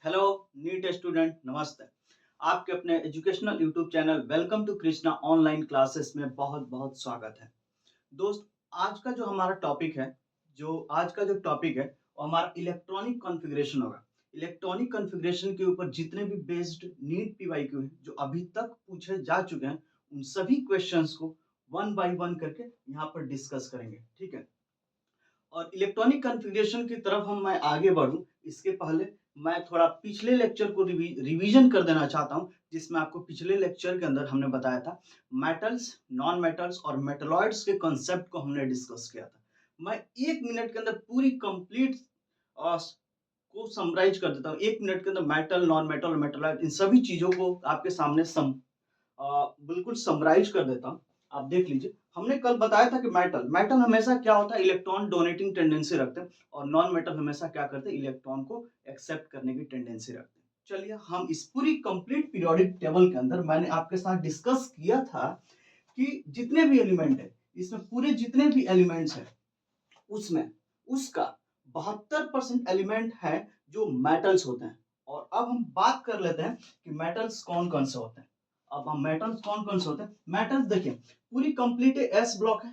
Hello NEET student, नमस्ते। आपके अपने educational YouTube channel welcome to Krishna online classes में बहुत बहुत स्वागत है। दोस्त, आज का जो हमारा टॉपिक है, वो हमारा इलेक्ट्रॉनिक कॉन्फ़िगरेशन होगा। इलेक्ट्रॉनिक कॉन्फ़िगरेशन के ऊपर जितने भी बेस्ड नीट पीवाईक्यू हैं जो अभी तक पूछे जा चुके हैं, उन सभी क्वेश्चंस को वन बाय वन करके यहाँ पर डिस्कस करेंगे, ठीक है। और इलेक्ट्रॉनिक कॉन्फ़िगरेशन की तरफ मैं आगे बढ़ूँ, इसके पहले मैं थोड़ा पिछले लेक्चर को रिवीजन कर देना चाहता हूँ, जिसमें आपको पिछले लेक्चर के अंदर हमने बताया था मेटल्स, नॉन मेटल्स और मेटलॉइड्स के कॉन्सेप्ट को हमने डिस्कस किया था। मैं 1 मिनट के अंदर पूरी कंप्लीट को समराइज कर देता हूँ। 1 मिनट के अंदर मेटल, नॉन मेटल और मेटलॉइड इन सभी चीज़ों को आपके सामने बिल्कुल समराइज कर देता हूँ। आप देख लीजिए, हमने कल बताया था कि मेटल मेटल हमेशा क्या होता है, इलेक्ट्रॉन डोनेटिंग टेंडेंसी रखते हैं और नॉन मेटल हमेशा क्या करते हैं, इलेक्ट्रॉन को एक्सेप्ट करने की टेंडेंसी रखते हैं। चलिए, हम इस पूरी कंप्लीट पीरियोडिक टेबल के अंदर मैंने आपके साथ डिस्कस किया था कि जितने भी एलिमेंट है, इसमें पूरे जितने भी एलिमेंट्स हैं, उसमें उसका 72% एलिमेंट है जो मेटल्स होते हैं। और अब हम बात कर लेते हैं कि मेटल्स कौन कौन से होते हैं। अब हम मेटल्स कौन कौन से होते हैं, मेटल्स देखिए, पूरी कंप्लीट एस ब्लॉक है।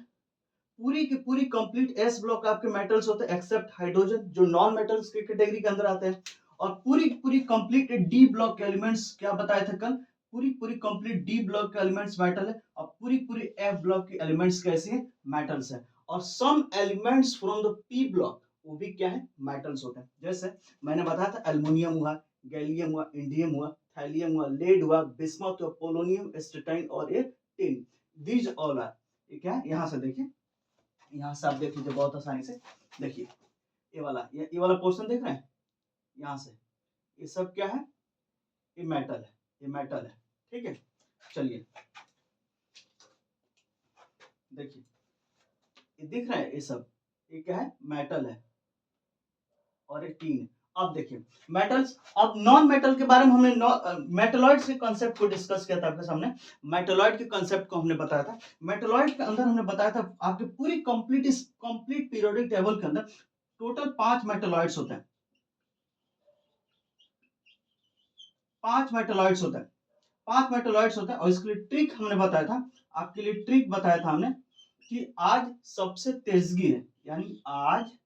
पूरी की पूरी कंप्लीट एस ब्लॉक आपके मेटल्स होते हैं, एक्सेप्ट हाइड्रोजन जो नॉन मेटल्स की कैटेगरी के अंदर आते हैं। और पूरी पूरी कंप्लीट डी ब्लॉक के एलिमेंट्स क्या बताए थे कल, पूरी पूरी कंप्लीट डी ब्लॉक के एलिमेंट्स मेटल है और पूरी पूरी एफ ब्लॉक के एलिमेंट्स कैसे हैं, मेटल्स है। और some elements from the p block वो भी क्या है, मेटल्स होते हैं। जैसे मैंने बताया था एल्युमिनियम हुआ, गैलियम हुआ, इंडियम हुआ, थैलियम हुआ, लेड हुआ, बिस्मथ हुआ, पोलोनियम, स्टेटाइन और ये टिन। दीज ऑल आर, ये क्या है, यहाँ से देखिए, यहाँ से आप देख लीजिए बहुत आसानी से। देखिए ये वाला पोर्शन देख रहे हैं, यहाँ से ये सब क्या है, ये मेटल है, ये मेटल है, ठीक है। चलिए देखिए, ये दिख रहा है, ये सब ये क्या है, मेटल है और एक टीन है। अब देखिए मेटल्स, अब नॉन मेटल के बारे में हमने मेटलॉइड्स के कांसेप्ट को डिस्कस किया था आपके सामने। मेटलॉइड के कांसेप्ट को हमने बताया था। मेटलॉइड के अंदर हमने बताया था आपके पूरी कंप्लीट पीरियोडिक टेबल के अंदर टोटल 5 मेटलॉइड्स होते हैं। 5 मेटलॉइड्स होते हैं, 5 मेटलॉइड्स होते हैं। और इसके लिए ट्रिक हमने बताया था, आपके लिए ट्रिक बताया था हमने कि आज सबसे तेजगी है, यानी आज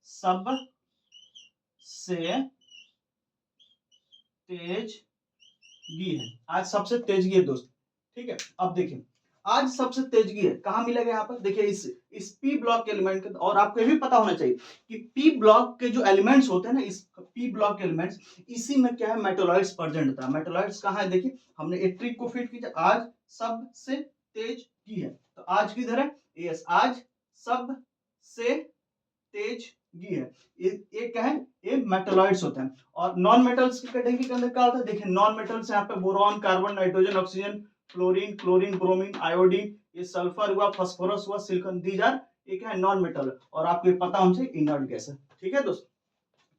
सबसे तेजगी है, आज सबसे तेजगी है दोस्त, ठीक है। अब देखिए, आज सबसे तेजगी है, कहां मिलेगा, यहाँ पर देखिए इस पी ब्लॉक के एलिमेंट के। और आपको ये भी पता होना चाहिए कि पी ब्लॉक के जो एलिमेंट्स होते हैं ना, इस पी ब्लॉक के एलिमेंट्स, इसी में क्या है, मेटलॉइड्स प्रेजेंट होता है। मेटलॉइड्स कहाँ है, देखिए हमने एक ट्रिक को फिट कीजिए, आज सबसे तेज की है, तो आज किधर है, यस, आज सबसे तेज गी है। ये क्या है, ये मेटलॉइड्स होते हैं। और नॉन मेटल्स की कैटेगरी के अंदर क्या होता है, देखिए नॉन मेटल्स यहाँ पे boron, carbon, nitrogen, oxygen, fluorine, chlorine, bromine, iodine, ये सल्फर हुआ, फास्फोरस हुआ, सिलिकॉन, दीज आर, ये क्या है, नॉन मेटल। और आपको ये पता होना चाहिए इनर्ट गैस है, ठीक है दोस्त।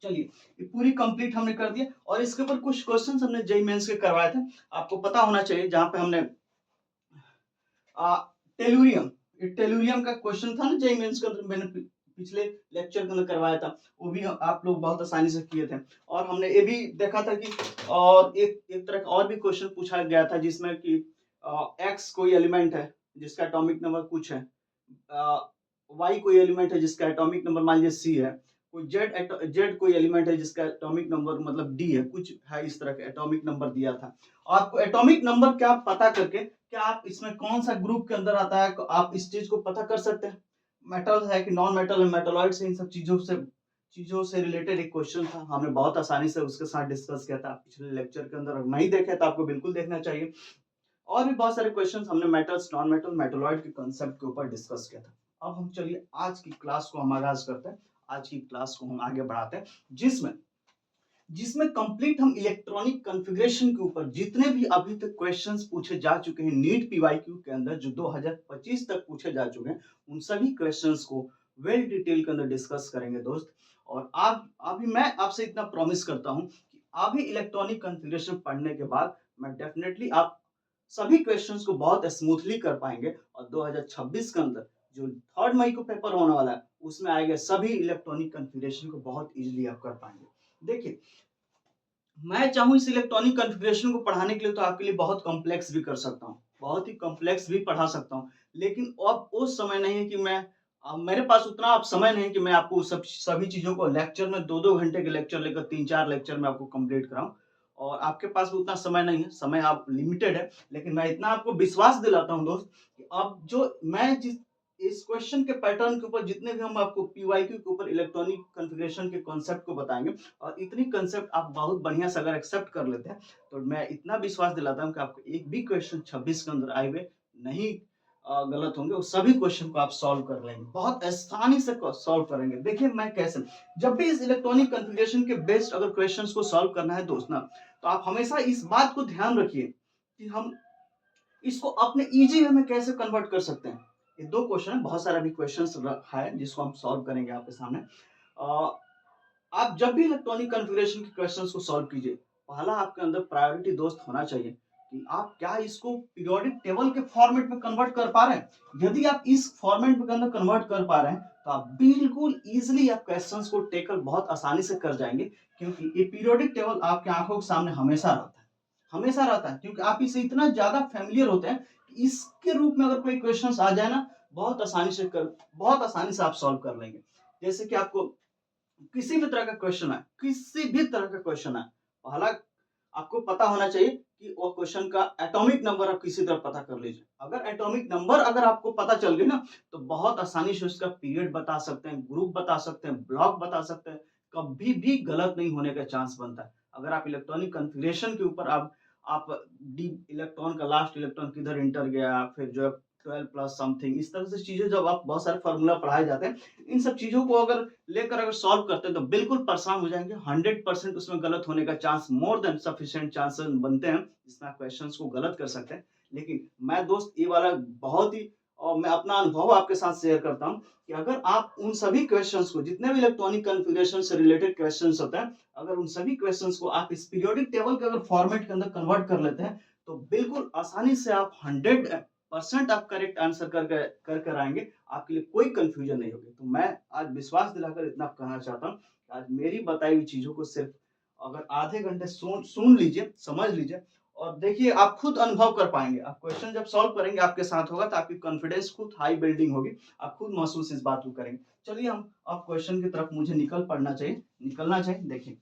चलिए, ये पूरी कंप्लीट हमने कर दिया। और इसके ऊपर कुछ क्वेश्चंस हमने जेईई मेंस के करवाए थे, आपको पता होना चाहिए। जहां पे हमने टेलुरियम, ये टेलुरियम का क्वेश्चन था ना जेईई मेंस के अंदर, मैंने पिछले लेक्चर के अंदर करवाया था, वो भी आप लोग बहुत आसानी से किए थे। और हमने ये भी देखा था कि और एक तरह का और भी क्वेश्चन पूछा गया था, जिसमें कि एक्स कोई एलिमेंट है जिसका एटॉमिक नंबर कुछ है, वाई कोई एलिमेंट है जिसका एटॉमिक नंबर मान लीजिए सी है, कोई जेड कोई एलिमेंट है जिसका एटॉमिक नंबर मतलब डी है, कुछ है इस तरह का एटॉमिक नंबर दिया था। आपको एटॉमिक नंबर क्या पता करके क्या आप इसमें कौन सा ग्रुप के अंदर आता है, आप इस चीज को पता कर सकते हैं, मेटल है कि नॉन मेटल है, मेटलॉइड से, इन सब चीजों से रिलेटेड एक क्वेश्चन था, हमने बहुत आसानी से उसके साथ डिस्कस किया था पिछले लेक्चर के अंदर। नहीं देखे तो आपको बिल्कुल देखना चाहिए। और भी बहुत सारे क्वेश्चंस हमने मेटल्स, नॉन मेटल, मेटलॉइड के कांसेप्ट के ऊपर डिस्कस किया था। अब हम चलिए आज की क्लास को हम आगाज करते हैं, आज की क्लास को हम आगे बढ़ाते हैं, जिसमें जिसमें कंप्लीट हम इलेक्ट्रॉनिक कॉन्फ़िगरेशन के ऊपर जितने भी अभी तक क्वेश्चंस पूछे जा चुके हैं नीट पीवाईक्यू के अंदर, जो 2025 तक पूछे जा चुके हैं, उन सभी क्वेश्चंस को वेल डिटेल के अंदर डिस्कस करेंगे दोस्त। और आप अभी मैं आपसे इतना प्रॉमिस करता हूं कि अभी इलेक्ट्रॉनिक कॉन्फ़िगरेशन पढ़ने के बाद मैं डेफिनेटली आप सभी क्वेश्चंस को बहुत स्मूथली कर पाएंगे। और 2026 के अंदर जो 3 मई को पेपर होने वाला है, उसमें आएगा सभी इलेक्ट्रॉनिक कॉन्फ़िगरेशन को बहुत इजीली आप कर पाएंगे। देखिए, मैं चाहूँ इस इलेक्ट्रॉनिक कॉन्फ़िगरेशन को पढ़ाने के लिए तो आपके लिए बहुत कॉम्प्लेक्स भी कर सकता हूँ, बहुत ही कॉम्प्लेक्स भी पढ़ा सकता हूँ। लेकिन अब वो समय नहीं है कि मेरे पास उतना अब समय नहीं है कि मैं आपको सभी चीज़ों को लेक्चर में 2-2 घंटे के लेक्चर लेकर 3-4 लेक्चर में आपको कंप्लीट कराऊँ और आपके पास भी उतना समय नहीं है, समय आप लिमिटेड है। लेकिन मैं इतना आपको विश्वास दिलाता हूँ दोस्त कि अब जो मैं जिस इस क्वेश्चन के पैटर्न के ऊपर जितने भी हम आपको पीवाईक्यू के ऊपर इलेक्ट्रॉनिक कॉन्फ़िगरेशन के कॉन्सेप्ट को बताएँगे और इतनी कंसेप्ट आप बहुत बढ़िया से अगर एक्सेप्ट कर लेते हैं, तो मैं इतना विश्वास दिलाता हूँ कि आपको एक भी क्वेश्चन 26 के अंदर आए हुए नहीं गलत होंगे, वो सभी क्वेश्चन को आप सॉल्व कर लेंगे। बहुत आसानी से क सॉल्व करेंगे। देखिए मैं कैसे जब भी इस इलेक्ट्रॉनिक कॉन्फ़िगरेशन के बेस्ड अगर क्वेश्चंस को सॉल्व करना है दोस्त ना, तो आप हमेशा इस बात को ध्यान रखिए कि हम इसको अपने ईज़ी वे में कैसे कन्वर्ट कर सकते हैं। ये 2 क्वेश्चन है, बहुत सारा भी क्वेश्चंस रखा है जिसको हम सॉल्व करेंगे आपके सामने। अ आप जब भी इलेक्ट्रॉनिक कॉन्फ़िगरेशन के क्वेश्चंस को सॉल्व कीजिए, पहला आपके अंदर प्रायोरिटी दोस्त होना चाहिए कि आप क्या इसको पीरियोडिक टेबल के फॉर्मेट में कन्वर्ट कर पा रहे हैं। यदि आप इस फॉर्मेट में अंदर कन्वर्ट कर पा रहे हैं, तो आप बिल्कुल ईज़िली आप क्वेश्चंस को टैकल बहुत आसानी से कर जाएँगे क्योंकि ये पीरियोडिक टेबल आपकी आँखों के सामने हमेशा रहता है। हमेशा रहता है क्योंकि आप इससे इतना ज़्यादा फ़ैमिलियर होते हैं कि इसके रूप में अगर कोई क्वेश्चंस आ जाए ना, बहुत आसानी से आप सॉल्व कर लेंगे। जैसे कि आपको किसी भी तरह का क्वेश्चन है, किसी भी तरह का क्वेश्चन है, पहला आपको पता होना चाहिए कि वो क्वेश्चन का एटॉमिक नंबर आप किसी तरह पता कर लीजिए। अगर एटॉमिक नंबर अगर आपको पता चल गई ना, तो बहुत आसानी से उसका पीरियड बता सकते हैं, ग्रुप बता सकते हैं, ब्लॉक बता सकते हैं, कभी भी गलत नहीं होने का चांस बनता है। अगर आप इलेक्ट्रॉनिक कॉन्फ़िगरेशन के ऊपर आप डी इलेक्ट्रॉन का लास्ट इलेक्ट्रॉन किधर इंटर गया, फिर जो है 12 प्लस समथिंग इस तरह से चीज़ें जब आप बहुत सारे फ़ॉर्मूला पढ़ाए जाते हैं, इन सब चीज़ों को अगर लेकर अगर सॉल्व करते हैं तो बिल्कुल परेशान हो जाएँगे। 100% उसमें गलत होने का chance more than sufficient chances बनते हैं, जिसमें आप क्वेश्चंस को गलत कर सकते हैं। लेकिन मैं दोस्त ये वाला बहुत ही मैं अपना अनुभव आपके साथ शेयर करता हूँ कि अगर आप उन सभी क्वेश्चंस को जितने भी इलेक्ट्रॉनिक कॉन्फ़िगरेशन से रिलेटेड क्वेश्चंस होते हैं, अगर उन सभी क्वेश्चंस को आप इस पीरियोडिक टेबल के अगर फॉर्मेट के अंदर कन्वर्ट कर लेते हैं, तो बिल्कुल आसानी से आप 100% आप करेक्ट आंसर कर कर आएँगे। आपके लिए कोई कन्फ्यूजन नहीं होगी। तो मैं आज विश्वास दिलाकर इतना कहना चाहता हूँ, कि आज मेरी बताई हुई चीज़ों को सिर्फ़ अगर आधे घंटे सुन लीजिए, समझ लीजिए और देखिए आप खुद अनुभव कर पाएँगे। आप क्वेश्चन जब सॉल्व करेंगे आपके साथ होगा तो आपकी कॉन्फिडेंस खुद हाई बिल्डिंग होगी। आप खुद महसूस इस बात को करेंगे। चलिए हम अब क्वेश्चन की तरफ मुझे निकलना चाहिए। देखिए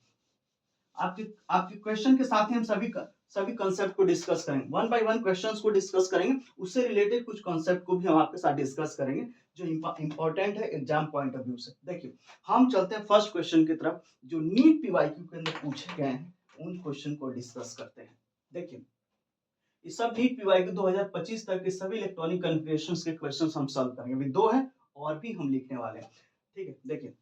आपके आपके क्वेश्चन के साथ ही हम सभी कांसेप्ट को डिस्कस करेंगे। वन बाय वन क्वेश्चंस को डिस्कस करेंगे। उससे रिलेटेड कुछ कांसेप्ट को भी हम आपके साथ डिस्कस करेंगे जो इंपॉर्टेंट है एग्जाम पॉइंट ऑफ व्यू से। देखिए, हम चलते हैं फर्स्ट क्वेश्चन की तरफ जो नीट पीवाईक्यू के अंदर पूछे गए हैं, उन क्वेश्चन को डिस्कस करते हैं। देखिए, ये सब नीट पीवाईक्यू 2025 तक के सभी इलेक्ट्रॉनिक कॉन्फ़िगरेशंस के क्वेश्चंस हम सॉल्व करेंगे। अभी 2 हैं और भी हम लिखने वाले हैं। ठीक है, देखिए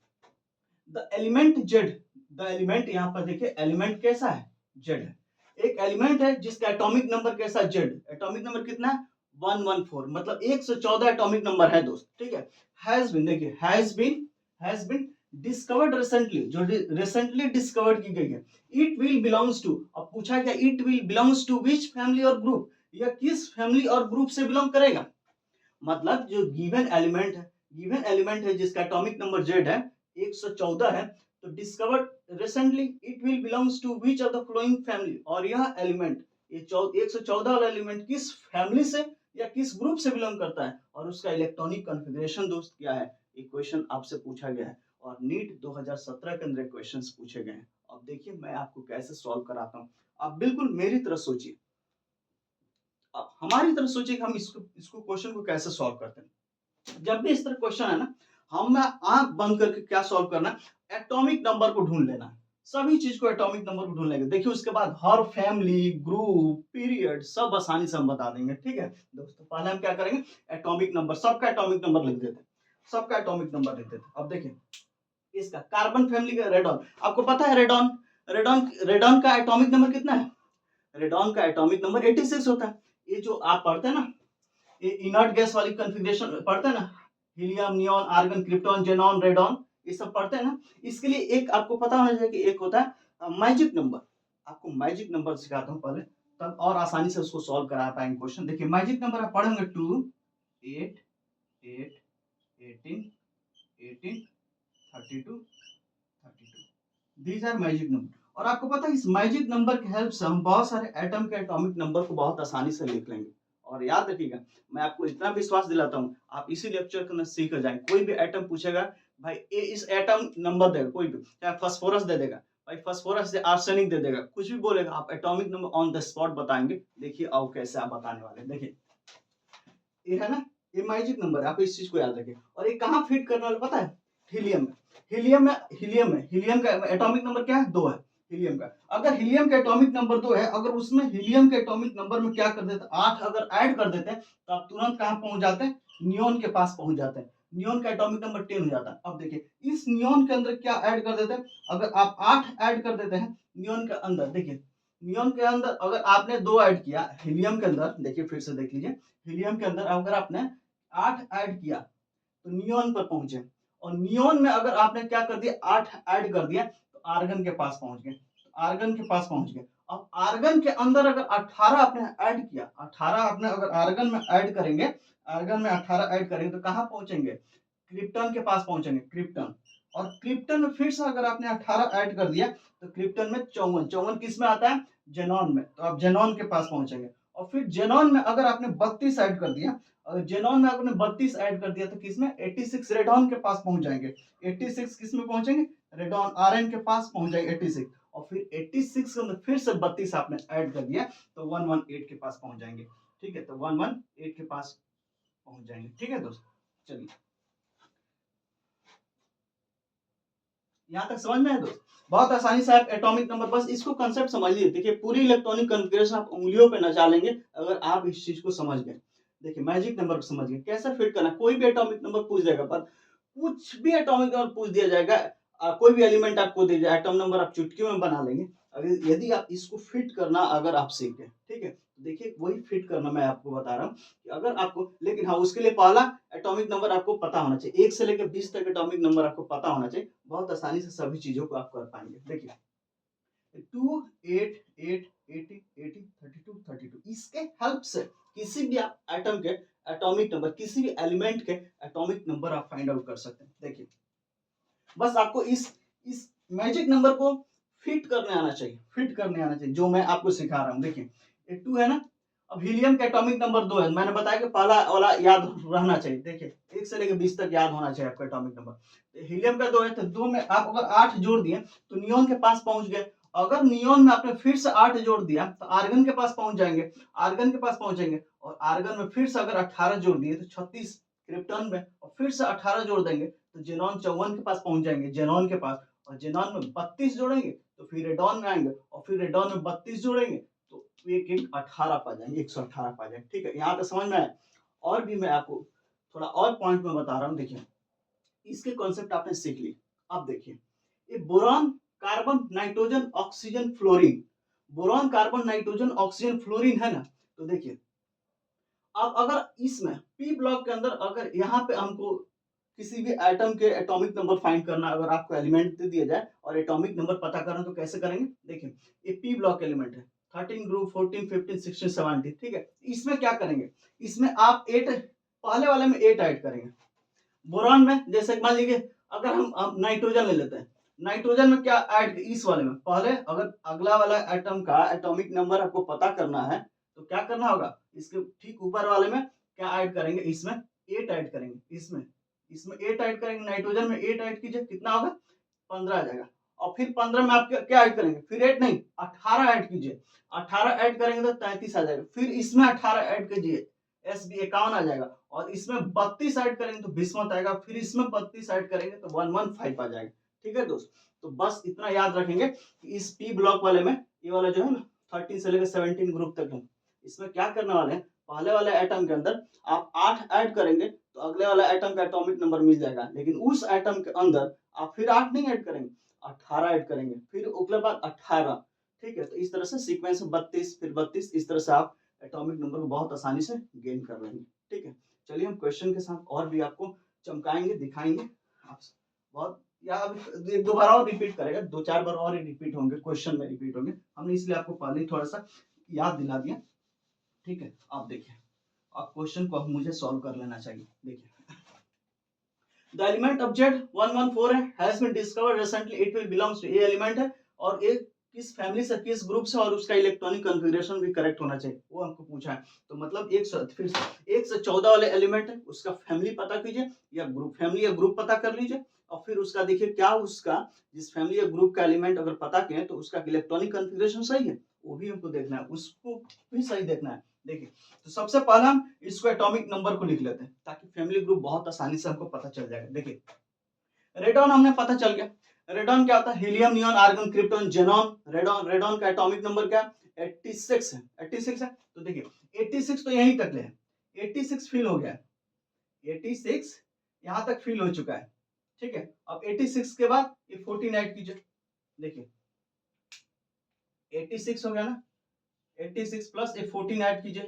the element Z the element यहाँ पर देखिए एलिमेंट कैसा है जेड है एक एलिमेंट है जिसका एटॉमिक नंबर कैसा है जेड एटॉमिक नंबर कितना है 114 मतलब 114 एटॉमिक नंबर है दोस्त ठीक है हैज बीन देखिए हैज बीन डिस्कवर्ड रिसेंटली जो रिसेंटली डिस्कवर्ड की गई है इट विल बिलोंग्स टू अब पूछा क्या it will belongs to which family और ग्रुप या किस फैमिली और ग्रुप से बिलोंग करेगा मतलब जो गिवन एलिमेंट है जिसका एटॉमिक नंबर जेड है 114 है तो discovered recently it will belongs to which of the following family और यह एलिमेंट ये 114 वाला एलिमेंट किस फैमिली से या किस ग्रुप से बिलोंग करता है और उसका इलेक्ट्रॉनिक कॉन्फ़िगरेशन दोस्त क्या है ये क्वेश्चन आपसे पूछा गया है और नीट 2017 के अंदर क्वेश्चंस पूछे गए हैं अब देखिए मैं आपको कैसे सॉल्व कराता हूँ आप बिल्कुल मेरी तरह सोचिए अब हमारी तरफ सोचिए कि हम इसको इसको क्वेश्चन को कैसे सॉल्व करते हैं जब भी इस तरह क्वेश्चन है ना हमें आंख बंद करके क्या सॉल्व करना है एटॉमिक नंबर को ढूंढ लेना है सभी चीज को एटॉमिक नंबर को ढूंढ लेंगे देखिए उसके बाद हर फैमिली ग्रुप पीरियड सब आसानी से हम बता देंगे ठीक है दोस्तों पहले हम क्या करेंगे एटॉमिक नंबर सबका एटॉमिक नंबर लिख देते हैं सबका एटॉमिक नंबर लिख देते हैं अब देखिए इसका कार्बन फैमिली का रेडॉन आपको पता है रेडॉन रेडॉन रेडॉन का एटॉमिक नंबर कितना है रेडॉन का एटॉमिक नंबर 86 होता है ये जो आप पढ़ते हैं ना ये इनर्ट गैस वाली कॉन्फ़िगरेशन पढ़ते हैं ना helium neon argon krypton xenon radon ये सब पढ़ते हैं ना इसके लिए एक आपको पता होना चाहिए कि एक होता है मैजिक नंबर आपको मैजिक नंबर सिखाता हूँ पहले तब और आसानी से उसको सॉल्व करा पाएंगे क्वेश्चन देखिए मैजिक नंबर आप पढ़ेंगे 2 8 8 18 18 32 32 दीज आर मैजिक नंबर और आपको पता है इस मैजिक नंबर की हेल्प से हम बहुत सारे एटम के एटॉमिक नंबर को बहुत आसानी से लिख लेंगे। और याद रखिएगा, मैं आपको इतना विश्वास दिलाता हूँ, आप इसी लेक्चर के अंदर सीख जाएंगे। कोई भी एटम पूछेगा, भाई ये इस एटम नंबर देगा, कोई भी, चाहे फास्फोरस दे देगा, भाई फास्फोरस से आर्सेनिक दे देगा, कुछ भी बोलेगा, आप atomic number on the spot बताएंगे। देखिए अब कैसे आप बताने वाले हैं। देखिए ये है ना, ये मैजिक नंबर है, आप इस चीज को याद रखिए। और ये कहाँ फिट करने वाला पता है? हीलियम में। हीलियम का एटॉमिक नंबर क्या है? 2 है हीलियम का। अगर हीलियम का एटॉमिक नंबर 2 है, अगर उसमें हीलियम के एटॉमिक नंबर में क्या कर देते, 8 अगर ऐड कर देते हैं, तो आप तुरंत कहाँ पहुंच जाते हैं? नियोन के पास पहुंच जाते हैं। नियोन का एटॉमिक नंबर 10 हो जाता है। अब देखिए इस नियोन के अंदर क्या ऐड कर देते हैं, अगर आप 8 ऐड कर देते हैं नियोन के अंदर, देखिए नियोन के अंदर अगर आपने 2 ऐड किया हीलियम के अंदर, देखिए फिर से देख लीजिए, हीलियम के अंदर अगर आपने 8 ऐड किया तो नियोन पर पहुंचे, और नियोन में अगर आपने क्या कर दिया, 8 ऐड कर दिया, तो आर्गन के पास पहुंच गए, आर्गन के पास पहुंच गए। अब आर्गन के अंदर अगर 18 आपने ऐड किया, 18 आपने अगर आर्गन में ऐड करेंगे, आर्गन में 18 ऐड करेंगे तो कहां पहुंचेंगे? क्रिप्टन के पास पहुंचेंगे, क्रिप्टन। और क्रिप्टन में फिर से अगर आपने 18 ऐड कर दिया तो क्रिप्टन में 54, 54 किस में आता है? जेनॉन में, तो आप जेनॉन के पास पहुंचेंगे। और फिर जेनॉन में अगर आपने 32 ऐड कर दिया, अगर जेनॉन में आपने 32 ऐड कर दिया तो किसमें? 86 रेडॉन के पास पहुंच जाएंगे। 86 किस में पहुंचेंगे? रेडॉन आरएन के पास पहुंच जाएंगे 86। और फिर 86 के अंदर फिर से 32 आपने ऐड कर दिया तो 118 के पास पहुंच जाएंगे। ठीक है, तो 118 के पास पहुंच जाएंगे। ठीक है दोस्त, चलिए यहाँ तक समझ में है दोस्त? बहुत आसानी से आप एटॉमिक नंबर, बस इसको कंसेप्ट समझ लीजिए। देखिए पूरी इलेक्ट्रॉनिक कॉन्फ़िगरेशन आप उंगलियों पे नचा लेंगे अगर आप इस चीज को समझ गए। देखिए मैजिक नंबर को समझ गए कैसे फिट करना। कोई भी एटॉमिक नंबर पूछ देगा, पर कुछ भी एटॉमिक नंबर पूछ दिया जाएगा, कोई भी एलिमेंट आपको दे जाए, एटॉम नंबर आप चुटकी में बना लेंगे अगर यदि आप इसको फिट करना अगर आप सीख गए। ठीक है, देखिए वही फिट करना मैं आपको बता रहा हूँ कि अगर आपको, लेकिन हाँ उसके लिए पहला एटॉमिक नंबर आपको पता होना चाहिए। 1 से लेकर 20 तक एटॉमिक नंबर आपको पता होना चाहिए, बहुत आसानी से सभी चीजों को आप कर पाएंगे। देखिए 2 8 8 80 80 32 32, इसके हेल्प से किसी भी आप एटम के एटॉमिक नंबर, किसी भी एलिमेंट के एटॉमिक नंबर आप फाइंड आउट कर सकते हैं। देखिए बस आपको इस मैजिक नंबर को फिट करने आना चाहिए, फिट करने आना चाहिए, जो मैं आपको सिखा रहा हूँ। देखिए ये 2 है ना, अब हीलियम का एटॉमिक नंबर 2 है, मैंने बताया कि पहला वाला याद रहना चाहिए। देखिए 1 से लेकर 20 तक याद होना चाहिए आपका एटॉमिक नंबर। हीलियम का 2 है, तो 2 में आप अगर 8 जोड़ दिए तो नियोन के पास पहुंच गए। अगर नियोन में आपने फिर से 8 जोड़ दिया तो आर्गन के पास पहुंच जाएंगे, आर्गन के पास पहुंचेंगे। और आर्गन में फिर से अगर 18 जोड़ दिए तो 36 क्रिप्टन में, और फिर से 18 जोड़ देंगे तो जेनॉन 54 के पास पहुंच जाएंगे, जेनॉन के पास। और जेनॉन में 32 जोड़ेंगे तो फिर रेडॉन में आएंगे, और फिर रेडॉन में 32 जोड़ेंगे तो एक एक 18 पा जाएंगे, 118 पा जाएंगे। ठीक है, यहाँ तक समझ में आया? और भी मैं आपको थोड़ा और पॉइंट में बता रहा हूँ। देखिए इसके कॉन्सेप्ट आपने सीख ली। अब देखिए ये boron carbon nitrogen oxygen fluorine, boron carbon nitrogen oxygen fluorine है ना, तो देखिए अब अगर इसमें पी ब्लॉक के अंदर अगर यहाँ पे हमको किसी भी एटम के एटॉमिक नंबर फाइंड करना, अगर आपको एलिमेंट दे दिया जाए और एटॉमिक नंबर पता करना, तो कैसे करेंगे? देखिए ये पी ब्लॉक एलिमेंट है, 13 ग्रुप 14 15 16 17। ठीक है, इसमें क्या करेंगे? इसमें आप 8, पहले वाले में 8 ऐड करेंगे। बोरॉन में जैसे मान लीजिए अगर हम नाइट्रोजन ले लेते हैं, नाइट्रोजन में क्या ऐड, इस वाले में पहले अगर अगला वाला एटम का एटॉमिक नंबर आपको पता करना है तो क्या करना होगा? इसके ठीक ऊपर वाले में क्या ऐड करेंगे? इसमें 8 ऐड करेंगे, इसमें 8 ऐड करेंगे, नाइट्रोजन में 8 ऐड कीजिए, कितना होगा? 15 आ जाएगा। और फिर 15 में आप क्या ऐड करेंगे? फिर 8 नहीं, 18 ऐड कीजिए, 18 ऐड करेंगे तो 33 आ जाएगा। फिर इसमें 18 ऐड कीजिए, एस बी 51 आ जाएगा। और इसमें 32 ऐड करेंगे तो बिस्मत आएगा, फिर इसमें 32 ऐड करेंगे तो 115 आ जाएगा। ठीक है दोस्त, तो बस इतना याद रखेंगे कि इस पी ब्लॉक वाले में, ये वाला जो है ना 13 से लेकर 17 ग्रुप तक है, इसमें क्या करने वाले हैं? पहले वाले एटम के अंदर आप 8 ऐड करेंगे तो अगले वाला एटम का एटॉमिक नंबर मिल जाएगा, लेकिन उस एटम के अंदर आप फिर 8 नहीं ऐड करेंगे, 18 ऐड करेंगे, फिर उसके बाद 18। ठीक है, तो इस तरह से सीक्वेंस 32 फिर 32, इस तरह से आप एटॉमिक नंबर को बहुत आसानी से गेन कर लेंगे। ठीक है, चलिए हम क्वेश्चन के साथ और भी आपको चमकाएंगे, दिखाएंगे। आप बहुत या एक दो बार और रिपीट करेगा, 2 4 बार और रिपीट होंगे, क्वेश्चन में रिपीट होंगे, हमने इसलिए आपको पहले ही थोड़ा सा याद दिला दिया। ठीक है, आप देखिए आप क्वेश्चन को मुझे सॉल्व कर लेना चाहिए। देखिए द एलिमेंट ऑब्जेक्ट 114 है, has been discovered recently, it will belongs to a element है, और एक किस फैमिली से, किस ग्रुप से, और उसका इलेक्ट्रॉनिक कॉन्फ़िगरेशन भी करेक्ट होना चाहिए, वो हमको पूछा है। तो मतलब 100 फिर से 1 से 14 वाले एलिमेंट है, उसका फैमिली पता कीजिए या ग्रुप, फैमिली या ग्रुप पता कर लीजिए, और फिर उसका देखिए क्या उसका जिस फैमिली या ग्रुप का एलिमेंट अगर पता किए तो उसका इलेक्ट्रॉनिक कॉन्फ़िगरेशन सही है, वो भी हमको देखना है, उसको भी सही देखना है। देखिए, तो सबसे पहले हम इसको एटॉमिक नंबर को लिख लेते हैं ताकि फैमिली ग्रुप बहुत आसानी से हमको पता चल जाएगा। देखिए, रेडॉन हमने पता चल गया। रेडॉन क्या होता है? Helium, neon, argon, krypton, xenon. Radon radon का एटॉमिक नंबर क्या है? 86 है। 86 है। तो देखिए 86 तो यहीं तक ले है, 86 फिल हो गया है, 86 यहां तक फिल हो चुका है। ठीक है, अब 86 के बाद ये 14 ऐड कीजिए। देखिए 86 हो गया ना, 86 प्लस ये 14 ऐड कीजिए,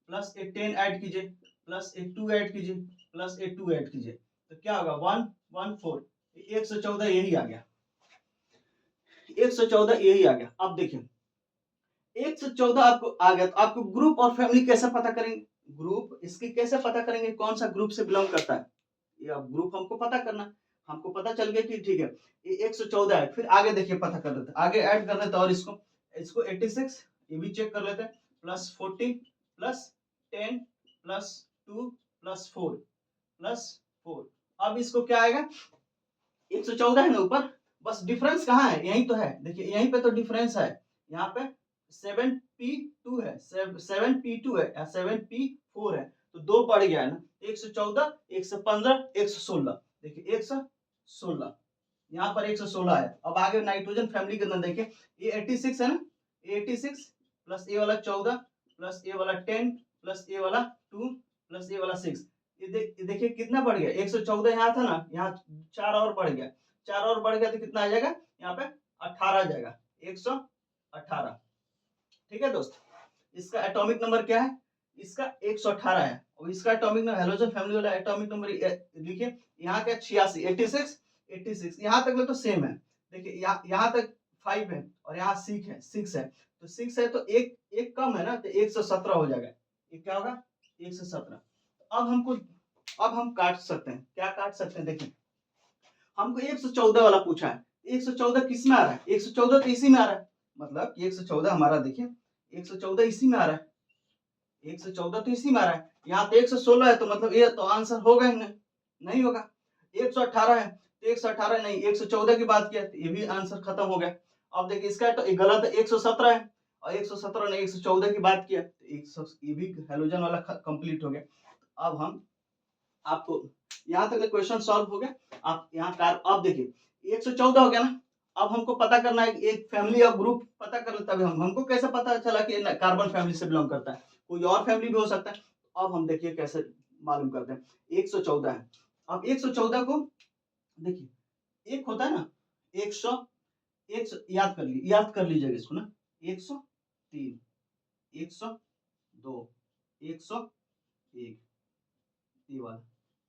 प्लस ये 10 ऐड कीजिए, प्लस ये 2 ऐड कीजिए, प्लस ये 2 ऐड कीजिए, तो क्या होगा? 114। 114 यही आ गया, 114 यही आ गया। अब देखिए 114 आपको आ गया, तो आपको ग्रुप और फैमिली कैसे पता करेंगे? ग्रुप इसकी कैसे पता करेंगे कौन सा ग्रुप से बिलोंग करता है? ये अब ग्रुप हमको पता करना, हमको पता चल गया कि ठीक है ये 114 है। फिर आगे देखिए पता कर लेते हैं, आगे ऐड कर लेते हैं, और इसको इसको 86 ये भी चेक कर लेते हैं, plus 40 plus 10 plus 2 plus 4 plus 4। अब इसको क्या आएगा? 114 है ना ऊपर, बस डिफरेंस कहाँ है? यही तो है, देखिए यहीं पे तो डिफरेंस है, यहाँ पे 7p2 है, 7p2 है या 7p4 है, तो 2 बढ़ गया है ना, 114 115 116। देखिए 116 यहाँ पर 116 है। अब आगे नाइट्रोजन फैमिली के अंदर देखिए ये 86 है ना, ये 86 प्लस ए वाला 14 प्लस ए वाला 10 प्लस ए वाला 2 प्लस ए वाला 6, ये देखिए कितना बढ़ गया? 114 यहाँ था ना, यहाँ 4 और बढ़ गया, 4 और बढ़ गया तो कितना आ जाएगा? यहाँ पे 18 आ जाएगा, 118। ठीक है दोस्त, इसका एटॉमिक नंबर क्या है? इसका 118 है, और इसका एटॉमिक नंबर हैलोजन फैमिली वाला एटॉमिक नंबर लिखिए, यहाँ का 86 86 86 यहाँ तक तो सेम है। देखिए यहाँ तक 5 है और यहाँ 6 है, तो 6 है तो एक एक कम है ना, तो 117 हो जाएगा। ये क्या होगा? 117। अब हम काट सकते हैं, क्या काट सकते हैं? देखिए हमको 114 वाला पूछा है, 114 किस में आ रहा है? 114 तो इसी में आ रहा है, मतलब 114 हमारा देखिए 114 इसी में आ रहा है, 114 तो इसी में आ रहा है। यहाँ तो 116 है, तो मतलब ये तो आंसर होगा ही नहीं, नहीं होगा। 118 है तो 118 नहीं, 114 की बात किया तो ये भी आंसर खत्म हो गया। अब देखिए इसका तो गलत है, 117 है, और 117 नहीं 114 की बात किया तो 100, ये भी हेलोजन वाला कंप्लीट हो गया। अब हम आपको यहाँ तक क्वेश्चन सॉल्व हो गया। आप यहाँ कार अब देखिए 114 हो गया ना, अब हमको पता करना है एक फैमिली और ग्रुप पता कर, तभी हमको कैसे पता चला कि कार्बन फैमिली से बिलोंग करता है, कोई और फैमिली भी हो सकता है। अब हम देखिए कैसे मालूम करते हैं। 114 है, अब 114 को देखिए एक होता है ना 100, याद कर लीजिएगा इसको ना, 103 102 101, ये वाला,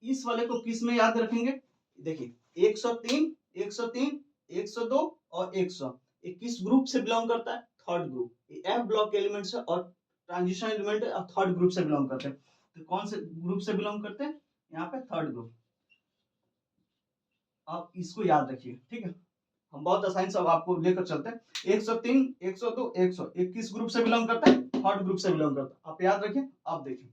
इस वाले को किस में याद रखेंगे? देखिए 103 103 102 और 100, ये किस ग्रुप से बिलोंग करता है? Third group. ये एफ ब्लॉक एलिमेंट्स है और ट्रांजिशन एलिमेंट है, और थर्ड ग्रुप से बिलोंग करते हैं। तो कौन से ग्रुप से बिलोंग करते हैं? यहाँ पे थर्ड ग्रुप। आप इसको याद रखिए, ठीक है, हम बहुत आसानी से आपको लेकर चलते हैं। 103 102 100 ये किस ग्रुप से बिलोंग करता है? थर्ड ग्रुप से बिलोंग करता है, आप याद रखिए। आप देखिए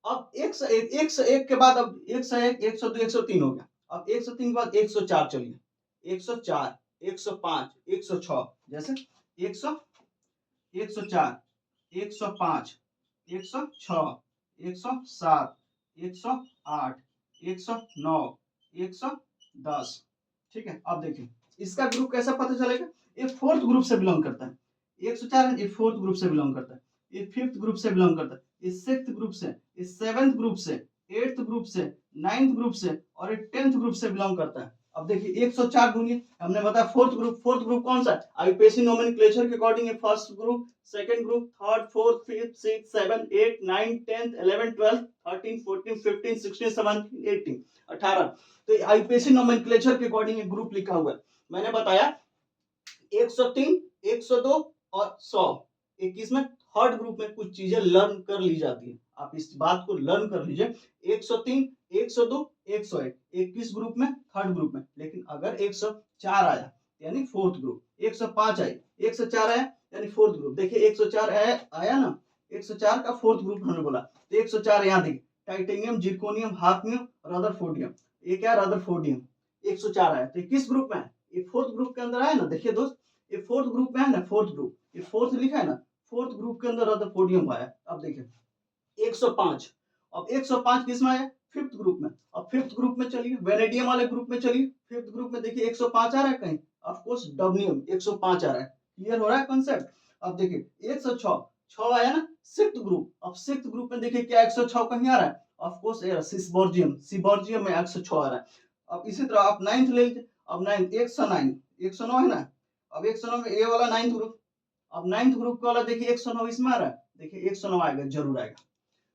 अब 101 के बाद अब 101 102 103 हो गया, अब 103 के बाद 104 चलिए, 104 105 106, जैसे 100 104 105 106 107 108 109 110। ठीक है, अब देखिए इसका ग्रुप कैसा पता चलेगा? ये फोर्थ ग्रुप से बिलोंग करता है, 104 ये फोर्थ ग्रुप से बिलोंग करता है, ये फिफ्थ ग्रुप से बिलोंग करता है, ये सिक्स्थ ग्रुप से, ये सेवेंथ ग्रुप से, एट्थ ग्रुप से, नाइन्थ ग्रुप से, और ये 10th ग्रुप से बिलोंग करता है। अब देखिए 104 ढूंढिए, हमने बताया फोर्थ ग्रुप कौन सा है? आईयूपीएसी नोमेनक्लेचर के according first group, second group, third, fourth, fifth, six, seven, eight, nine, 10th, 11, 12, 13, 14, 15, 16, 17, 18, 18। तो आईयूपीएसी नोमेनक्लेचर के अकॉर्डिंग एक ग्रुप लिखा हुआ है। मैंने बताया 103 102 और 100, 21 में थर्ड ग्रुप में कुछ चीजें लर्न कर ली जाती है, आप इस बात को लर्न कर लीजिए। 103 102 101 21 ग्रुप में थर्ड ग्रुप में, लेकिन अगर 104 आया यानी फोर्थ ग्रुप, 105 आई, 104 आया यानी फोर्थ ग्रुप। देखिए 104 आया ना, 104 का फोर्थ ग्रुप हमने बोला, तो 104 यहाँ देखिए टाइटेनियम, जिरकोनियम, हाफनियम, रदरफोर्डियम। ये क्या रदरफोर्डियम 104 आया, तो किस ग्रुप में है? ये फोर्थ ग्रुप के अंदर आया ना। देखिए दोस्त ये फोर्थ ग्रुप में है ना, फोर्थ ग्रुप, ये फोर्थ लिखा है ना, फोर्थ ग्रुप के अंदर रदरफोर्डियम आया। अब देखिए 105, अब 105 किस में आया? फिफ्थ ग्रुप में। अब फिफ्थ ग्रुप में चलिए, वेनेडियम वाले ग्रुप में चलिए, फिफ्थ ग्रुप में देखिए 105 आ रहा है कहीं, ऑफ कोर्स डबनियम 105 आ रहा है। क्लियर हो रहा है कॉन्सेप्ट? अब देखिए 106, 6 आया ना सिक्स्थ ग्रुप। अब सिक्स्थ ग्रुप में देखिए क्या 106 कहीं आ रहा है? ऑफ कोर्स ये सिसबोर्जियम, सिबोर्जियम में 106 आ रहा है। अब इसी तरह आप नाइन्थ ले लीजिए, अब नाइन्थ 109, 109 है ना। अब 109 में ए वाला नाइन्थ ग्रुप, अब नाइन्थ ग्रुप वाला देखिए 109 इसमें आ रहा है, देखिए 109 आएगा, जरूर आएगा।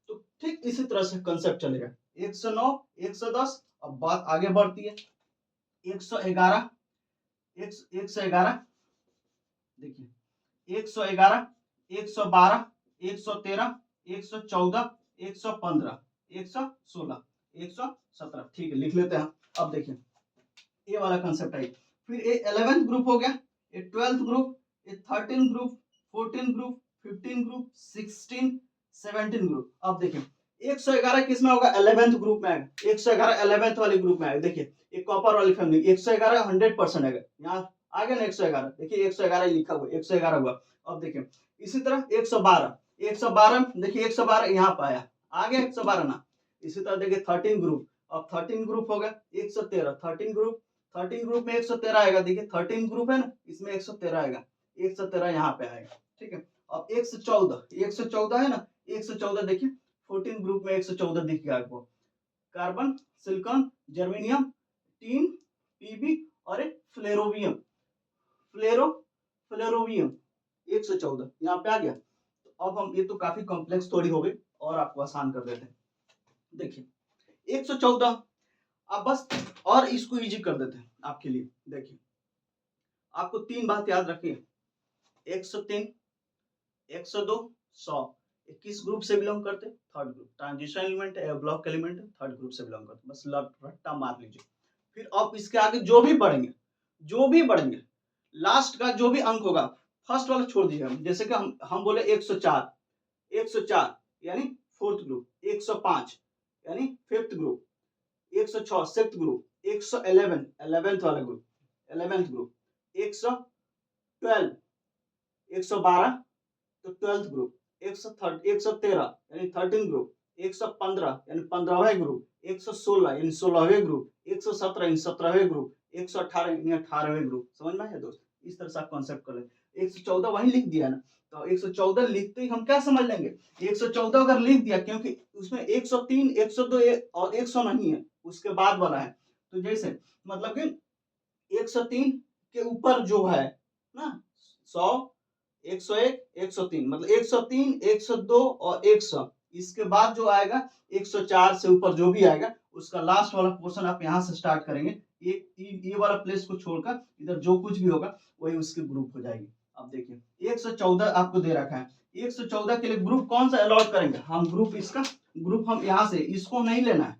तो ठीक इसी तरह से कंसेप्ट चलेगा, 109, 110। अब बात आगे बढ़ती है, 111, 111 देखिए 111, 112, 113, 114, 115, 116, 117। ठीक है, लिख लेते हैं। अब देखिए ये वाला कंसेप्ट है। फिर ये 11th ग्रुप हो गया, ये 12th ग्रुप, ये 13 ग्रुप, 14 ग्रुप, 15 ग्रुप, 16, 17 ग्रुप। अब देखिए 111 किस में होगा? 11th ग्रुप में आएगा। 111 11th वाले ग्रुप में आएगा। देखिए ये कॉपर वाली फैमिली 111 100% आएगा। यहाँ आ गया ना 111, देखिए 111 लिखा हुआ, 111 हुआ। अब देखिए इसी तरह 112, 112 देखिए 112 यहाँ पे आया, आ गया 112 ना। इसी तरह देखिए 13 ग्रुप, अब 13 ग्रुप हो गया 113, 13 ग्रुप, 13 ग्रुप में 113 आएगा। देखिए 13 ग्रुप है ना, इसमें 113 आएगा, 113 यहाँ पे आएगा। ठीक है, अब 114, 114 है ना, 114 देखिए 14 ग्रुप में 114 दिख गया आपको। Carbon, silicon, germanium, tin, Pb और एक फ्लेरोवियम, फ्लेरोवियम 114 यहाँ पे आ गया। तो अब हम, ये तो काफी कॉम्प्लेक्स थोड़ी हो गई और आपको आसान कर देते हैं। देखिए 114, अब बस और इसको इजी कर देते हैं आपके लिए। देखिए आपको तीन बात याद रखिए, 103, 102, 100 किस ग्रुप से बिलोंग करते? Third group. ट्रांजिशन एलिमेंट है, ब्लॉक एलिमेंट है, थर्ड ग्रुप से बिलोंग करते। बस रट्टा मार लीजिए। फिर अब इसके आगे जो भी बढ़ेंगे, जो भी बढ़ेंगे, लास्ट का जो भी अंक होगा, फर्स्ट वाला छोड़ दीजिएगा। जैसे कि हम बोले 104, 104 यानी फोर्थ ग्रुप, 105 यानी fifth group, 106 sixth group, 111 11th वाला ग्रुप, 11th ग्रुप, 112, 112 तो 12th ग्रुप, 113 यानी 13 ग्रुप, 115 यानी 15वें ग्रुप, 116 यानी 16वें ग्रुप, 117 यानी 17वें ग्रुप, 118 यानी 18वें ग्रुप। समझ में आया दोस्त? इस तरह से आप कॉन्सेप्ट कर लें। 114 वहीं लिख दिया ना, तो 114 लिखते ही हम क्या समझ लेंगे? 114 अगर लिख दिया, क्योंकि उसमें 103, 102 और 100 नहीं है, उसके बाद वाला है। तो जैसे मतलब कि 103 के ऊपर जो है ना, 100, 101, 103, मतलब 103, 102 और 100, इसके बाद जो आएगा 104 से ऊपर जो भी आएगा, उसका लास्ट वाला पोर्शन आप यहाँ से स्टार्ट करेंगे। ये वाला प्लेस को छोड़कर इधर जो कुछ भी होगा वही उसके ग्रुप हो जाएगी। अब देखिए 114 आपको दे रखा है, 114 के लिए ग्रुप कौन सा अलॉट करेंगे हम? ग्रुप इसका, ग्रुप हम यहाँ से इसको नहीं लेना है,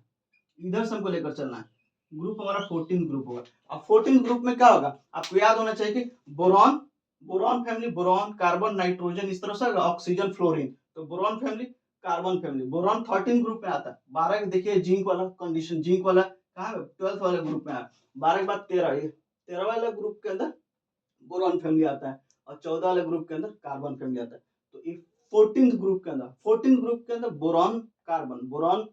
इधर से हमको लेकर चलना है। ग्रुप हमारा 14 ग्रुप होगा। अब 14 ग्रुप में क्या होगा? आपको याद होना चाहिए कि boron, boron family, boron, carbon, nitrogen, इस तरह से ऑक्सीजन, फ्लोरीन। तो boron family, carbon family, boron 13 group में आता है। 12 देखिए जिंक वाला कंडीशन, जिंक वाला कहाँ है? 12th वाले ग्रुप में है। 12 के बाद 13, 13 वाले ग्रुप के अंदर बोरॉन फैमिली आता है और 14 वाले ग्रुप के अंदर कार्बन फैमिली आता है। तो ये 14th ग्रुप के अंदर, 14 ग्रुप के अंदर boron, carbon, boron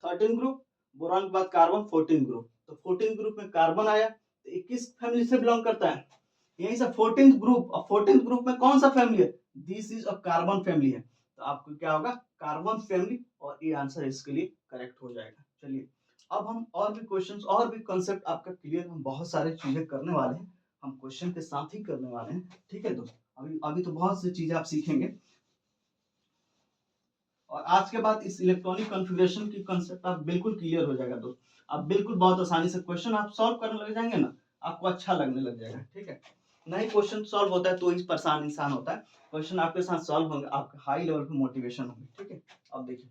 13 group, boron के बाद कार्बन 14 ग्रुप। तो 14 ग्रुप में कार्बन आया, तो 21 फैमिली से बिलोंग करता है, यहीं से 14th ग्रुप। और 14th ग्रुप में कौन सा फैमिली है? This is a carbon family है। तो आपको क्या होगा? कार्बन फैमिली, और ये आंसर इसके लिए करेक्ट हो जाएगा। चलिए अब हम और भी क्वेश्चंस और भी कंसेप्ट आपका क्लियर, हम बहुत सारे चीजें करने वाले हैं, हम क्वेश्चन के साथ ही करने वाले हैं। ठीक है दोस्त, अभी अभी तो बहुत सी चीजें आप सीखेंगे, और आज के बाद इस इलेक्ट्रॉनिक कॉन्फ़िगरेशन की कंसेप्ट आप बिल्कुल क्लियर हो जाएगा दोस्त। आप बिल्कुल बहुत आसानी से क्वेश्चन आप सॉल्व करने लग जाएंगे ना, आपको अच्छा लगने लग जाएगा। ठीक है, नहीं क्वेश्चन सॉल्व होता है तो ही परेशान इंसान होता है, क्वेश्चन आपके साथ सॉल्व होंगे, आपका हाई लेवल पे मोटिवेशन होगी। ठीक है, अब देखिए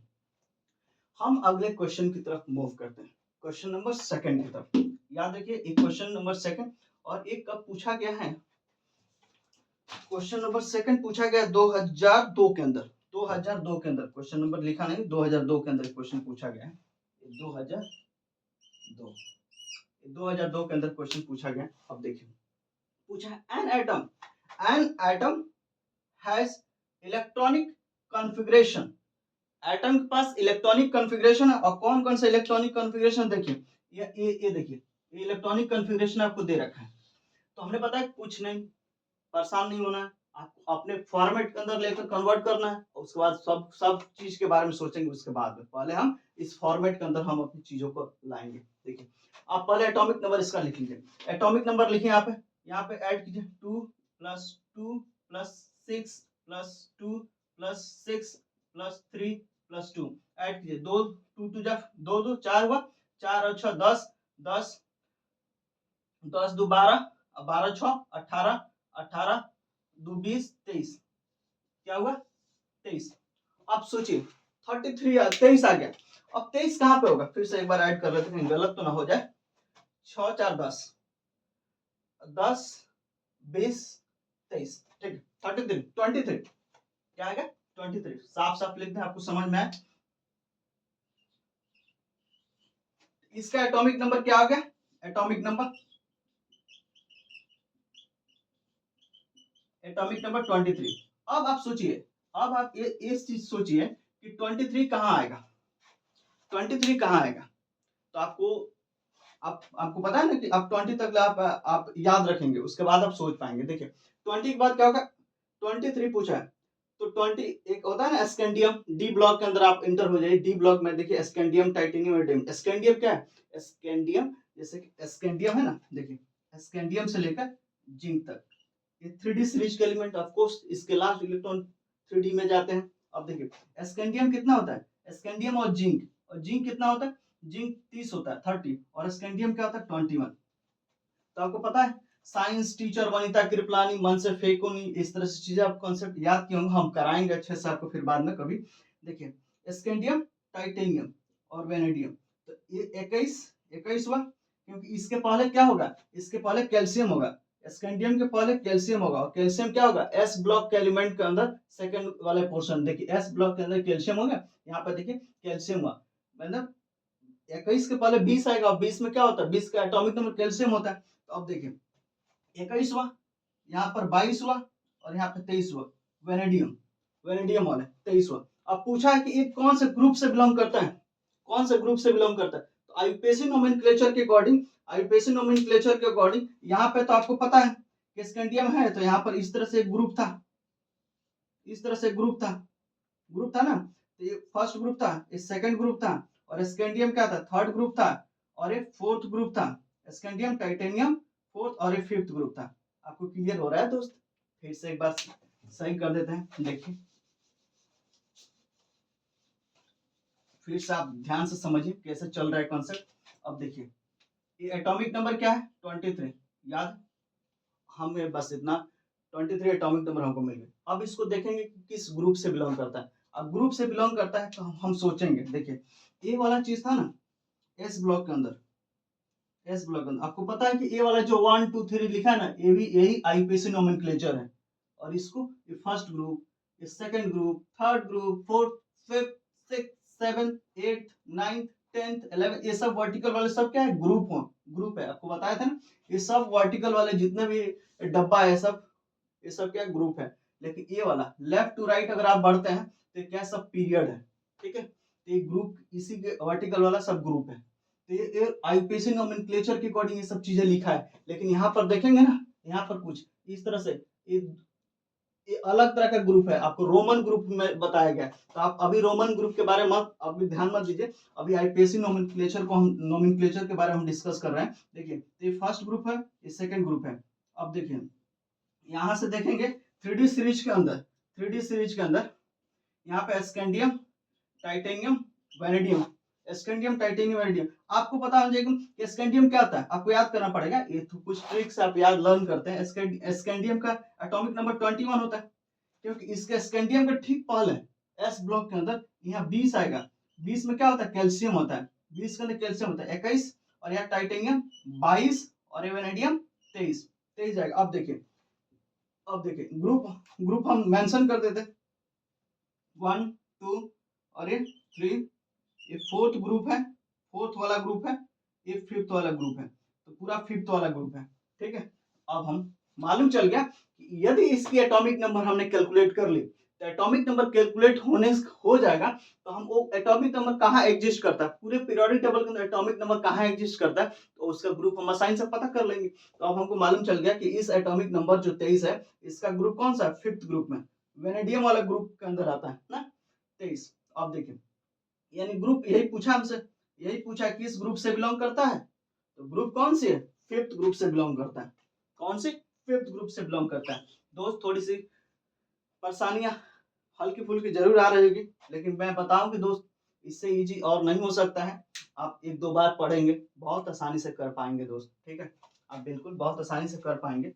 हम अगले क्वेश्चन की तरफ मूव करते हैं, क्वेश्चन नंबर सेकंड की तरफ। याद रखिए एक क्वेश्चन नंबर सेकंड, और एक कब पूछा गया है क्वेश्चन नंबर सेकंड पूछा गया 2002 के अंदर, 2002 के अंदर क्वेश्चन नंबर लिखा नहीं, 2002 के अंदर क्वेश्चन पूछा गया है। 2002 2002 के अंदर क्वेश्चन पूछा गया। अब देखिए पूछा है an atom has electronic configuration. Atom के पास इलेक्ट्रॉनिक कॉन्फ़िगरेशन है, और कौन कौन सा इलेक्ट्रॉनिक कॉन्फ़िगरेशन देखिए, ये देखिए, ये इलेक्ट्रॉनिक कॉन्फ़िगरेशन आपको दे रखा है। तो हमने पता है कुछ नहीं, परेशान नहीं होना है, आपको अपने फॉर्मेट के अंदर लेकर कन्वर्ट करना है, और उसके बाद सब सब चीज के बारे में सोचेंगे उसके बाद में। पहले हम इस फॉर्मेट के अंदर हम अपनी चीजों को लाएंगे। देखिए आप पहले एटॉमिक नंबर इसका लिख लीजिए। एटॉमिक नंबर लिखिए यहाँ पे ऐड कीजिए 2 + 6 + 2 + 6 + 3 + 2 ऐड कीजिए। 2 2 जा 2 2 4 हुआ, 4 और 6 10 10 10 2 12, 12 6 18 18 2 20 23, क्या हुआ 23। अब सोचिए 23 आ गया। अब 23 कहां पे होगा, फिर से एक बार ऐड कर लेते हैं, गलत तो ना हो जाए। 6 4 10 10 20 23, ठीक है। 23 क्या आएगा 23, साफ साफ लिख दें आपको समझ में आए। इसका एटॉमिक नंबर क्या आ गया, एटॉमिक नंबर 23। अब आप सोचिए, अब आप ये चीज सोचिए कि 23 कहाँ आएगा, 23 कहाँ आएगा। तो आपको पता है ना कि आप 20 तक आप याद रखेंगे, उसके बाद आप सोच पाएंगे। देखिए 20 के बाद क्या होगा, 23 पूछा है तो 20 एक होता है ना स्कैंडियम, डी ब्लॉक के अंदर आप इंटर हो जाइए। डी ब्लॉक में देखिए स्कैंडियम, टाइटेनियम, एडियम। स्कैंडियम क्या है, स्कैंडियम, जैसे कि स्कैंडियम है ना, देखिए स्कैंडियम से लेकर जिंक तक, ये 3D सीरीज के एलिमेंट, ऑफ कोर्स इसके लास्ट इलेक्ट्रॉन 3D में जाते हैं। अब देखिए स्कैंडियम कितना होता है, स्कैंडियम और जिंक कितना होता है, जिंक 30 होता है 30, और स्कैंडियम क्या होता है 21। तो आपको पता है साइंस टीचर वनिता कृपलानी, मन से फेंको नहीं, इस तरह से चीजें आप कॉन्सेप्ट याद किए होंगे, हम कराएंगे अच्छे से आपको फिर बाद में कभी। देखिए स्कैंडियम, टाइटेनियम और वेनेडियम, तो ये 21 हुआ, क्योंकि इसके पहले क्या होगा, इसके पहले कैल्शियम होगा। स्कैंडियम के पहले कैल्शियम होगा, और कैल्शियम क्या होगा, एस ब्लॉक के एलिमेंट के अंदर सेकंड वाले पोर्शन, देखिए एस ब्लॉक के अंदर कैल्शियम होगा, यहाँ पर देखिए कैल्शियम हुआ, मतलब 21 के पहले 20 आएगा, और 20 में क्या होता है, 20 का एटॉमिक नंबर कैल्शियम होता है। तो अब देखिए 21 हुआ, यहाँ पर 22 हुआ, और यहाँ पे 23 हुआ, वेनेडियम, वेनेडियम वाले 23 हुआ। अब पूछा है कि ये कौन से ग्रुप से बिलोंग करता है, कौन से ग्रुप से बिलोंग करता है। तो आईयूपीएसी नोमेनक्लेचर के अकॉर्डिंग, आईयूपीएसी नोमेनक्लेचर के अकॉर्डिंग यहाँ पे तो आपको पता है कि स्कैंडियम है, तो यहाँ पर इस तरह से एक ग्रुप था, इस तरह से ग्रुप था, ग्रुप था ना, तो ये फर्स्ट ग्रुप था, ये सेकंड ग्रुप था, और स्कैंडियम क्या था, थर्ड ग्रुप था, और ये फोर्थ ग्रुप था। स्कैंडियम, टाइटेनियम फोर्थ, और ये फिफ्थ ग्रुप था। आपको क्लियर हो रहा है दोस्त, फिर से एक बार सही कर देते हैं। देखिए फिर से आप ध्यान से समझिए कैसे चल रहा है कॉन्सेप्ट। अब देखिए ये एटॉमिक नंबर क्या है 23, याद, हमें बस इतना 23 एटॉमिक नंबर हमको मिल गए। अब इसको देखेंगे कि किस ग्रुप से बिलोंग करता है। अब ग्रुप से बिलोंग करता है तो हम सोचेंगे, देखिए ये वाला चीज था ना एस ब्लॉक के अंदर, एस ब्लॉक के अंदर आपको पता है कि ये वाला जो 1 2 3 लिखा है ना, ये भी यही आईयूपीएसी नोमेनक्लेचर है। और इसको ये फर्स्ट ग्रुप, ये second group, third group, fourth, fifth, six, seventh, eighth, ninth, 10th 11th, ये सब वर्टिकल वाले सब क्या है, ग्रुप हो, ग्रुप है। आपको बताया था ना ये सब वर्टिकल वाले जितने भी डब्बा है सब, ये सब क्या ग्रुप है। लेकिन ये वाला लेफ्ट टू राइट अगर आप बढ़ते हैं तो क्या सब पीरियड है, ठीक है। तो ये ग्रुप, इसी के वर्टिकल वाला सब ग्रुप है। तो ये आईयूपीएसी नोमेनक्लेचर के अकॉर्डिंग ये सब चीजें लिखा है। लेकिन यहाँ पर देखेंगे ना, यहाँ पर कुछ इस तरह से ये अलग तरह का ग्रुप है, आपको रोमन ग्रुप में बताया गया। तो आप अभी रोमन ग्रुप के बारे में अभी ध्यान मत दीजिए, अभी आईयूपीएसी नोमेनक्लेचर को हम नोमेनक्लेचर के बारे में हम डिस्कस कर रहे हैं। देखिए ये फर्स्ट ग्रुप है, ये सेकंड ग्रुप है। अब देखिए यहां से देखेंगे 3D सीरीज के अंदर, 3D सीरीज के अंदर यहाँ पे scandium, titanium, vanadium, scandium, titanium, vanadium. आपको पता होना चाहिए कि स्कैंडियम क्या होता है, आपको याद करना पड़ेगा, ये तो कुछ ट्रिक्स आप याद लर्न करते हैं। स्कैंडियम का एटॉमिक नंबर 21 होता है, क्योंकि इसके स्कैंडियम का ठीक पहले एस ब्लॉक के अंदर यहाँ 20 आएगा। 20 में क्या होता है, कैल्शियम होता है, 20 के अंदर कैल्शियम होता है 21, और यहाँ टाइटेनियम 22, और वेनेडियम 23 आएगा। अब देखिए अब देखिए ग्रुप ग्रुप हम मेंशन कर देते, 1 2 और ये 3, ये फोर्थ ग्रुप है, फोर्थ वाला ग्रुप है, ये फिफ्थ वाला ग्रुप है, तो पूरा फिफ्थ वाला ग्रुप है। ठीक है, अब हम मालूम चल गया कि यदि इसकी एटॉमिक नंबर हमने कैलकुलेट कर ली, तो एटॉमिक नंबर कैलकुलेट होने हो जाएगा, तो हम वो एटॉमिक नंबर कहाँ एग्जिस्ट करता है, पूरे पीरियोडिक टेबल के अंदर एटॉमिक नंबर कहाँ एग्जिस्ट करता है, तो उसका ग्रुप हम आसानी से पता कर लेंगे। तो अब हमको मालूम चल गया कि इस एटॉमिक नंबर जो 23 है, इसका ग्रुप कौन सा है, फिफ्थ ग्रुप में, वेनेडियम वाला ग्रुप के अंदर आता है ना 23। अब देखिए यानी ग्रुप यही पूछा हमसे, यही पूछा किस ग्रुप से बिलोंग करता है, तो ग्रुप कौन सी है, फिफ्थ ग्रुप से बिलोंग करता है। कौन सी, फिफ्थ ग्रुप से बिलोंग करता है। दोस्त थोड़ी सी परेशानियां हल्की फुल्की जरूर आ रही होगी, लेकिन मैं बताऊं कि दोस्त इससे इजी और नहीं हो सकता है। आप एक दो बार पढ़ेंगे बहुत आसानी से कर पाएंगे दोस्त, ठीक है, आप बिल्कुल बहुत आसानी से कर पाएंगे।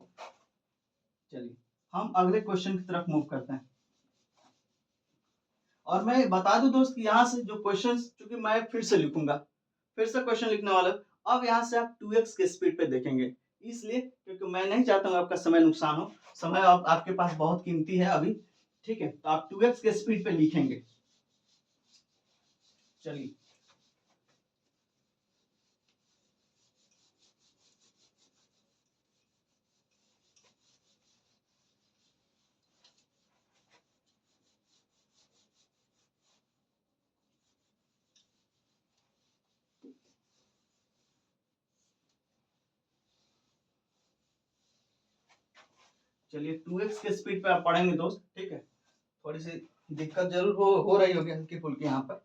चलिए हम अगले क्वेश्चन की तरफ मूव करते हैं। और मैं बता दूं दोस्त कि यहाँ से जो क्वेश्चंस, चूंकि मैं फिर से लिखूंगा, फिर से क्वेश्चन लिखने वाला, अब यहाँ से आप 2x के स्पीड पे देखेंगे, इसलिए क्योंकि मैं नहीं चाहता हूँ आपका समय नुकसान हो, समय आपके पास बहुत कीमती है अभी, ठीक है, तो आप 2x के स्पीड पे लिखेंगे। चलिए चलिए 2x के स्पीड पे आप पढ़ेंगे दोस्त, ठीक है, थोड़ी सी दिक्कत जरूर हो रही होगी हल्की फुल्की यहाँ पर,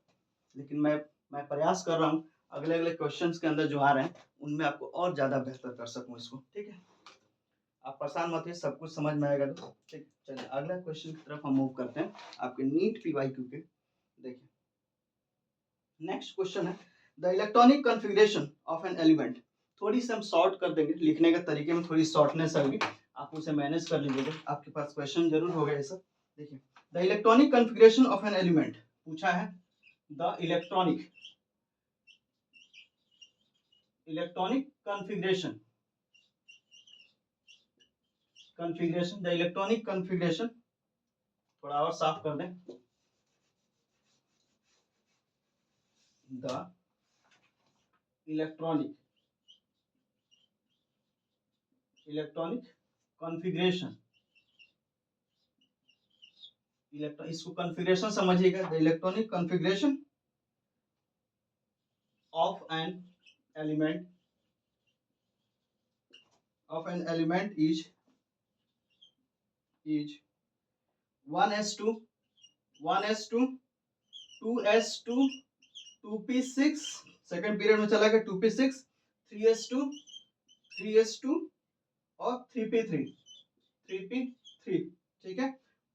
लेकिन मैं प्रयास कर रहा हूँ अगले अगले क्वेश्चंस के अंदर जो आ रहे हैं उनमें आपको और ज्यादा बेहतर कर सकूं इसको, ठीक है, आप परेशान मत होइए, सब कुछ समझ में आएगा तो ठीक। चलिए अगला क्वेश्चन की तरफ हम मूव करते हैं, आपके नीट पीवाईक्यू के। देखिए नेक्स्ट क्वेश्चन है, the electronic configuration of an element, थोड़ी सी हम शॉर्ट कर देंगे, लिखने के तरीके में थोड़ी शॉर्टनेस होगी, आप उसे मैनेज कर लीजिएगा, आपके पास क्वेश्चन जरूर होगा ये सब। देखिए the electronic configuration of an element पूछा है, the electronic electronic configuration configuration the electronic configuration, थोड़ा और साफ कर दें, द इलेक्ट्रॉनिक कॉन्फ़िगरेशन, इसको कॉन्फ़िगरेशन समझिएगा, the electronic configuration of an element is 1s2 1s2 2s2 2p6, second period में चला गया 2p6 3s2 3s2 और 3p3 3p3, ठीक है।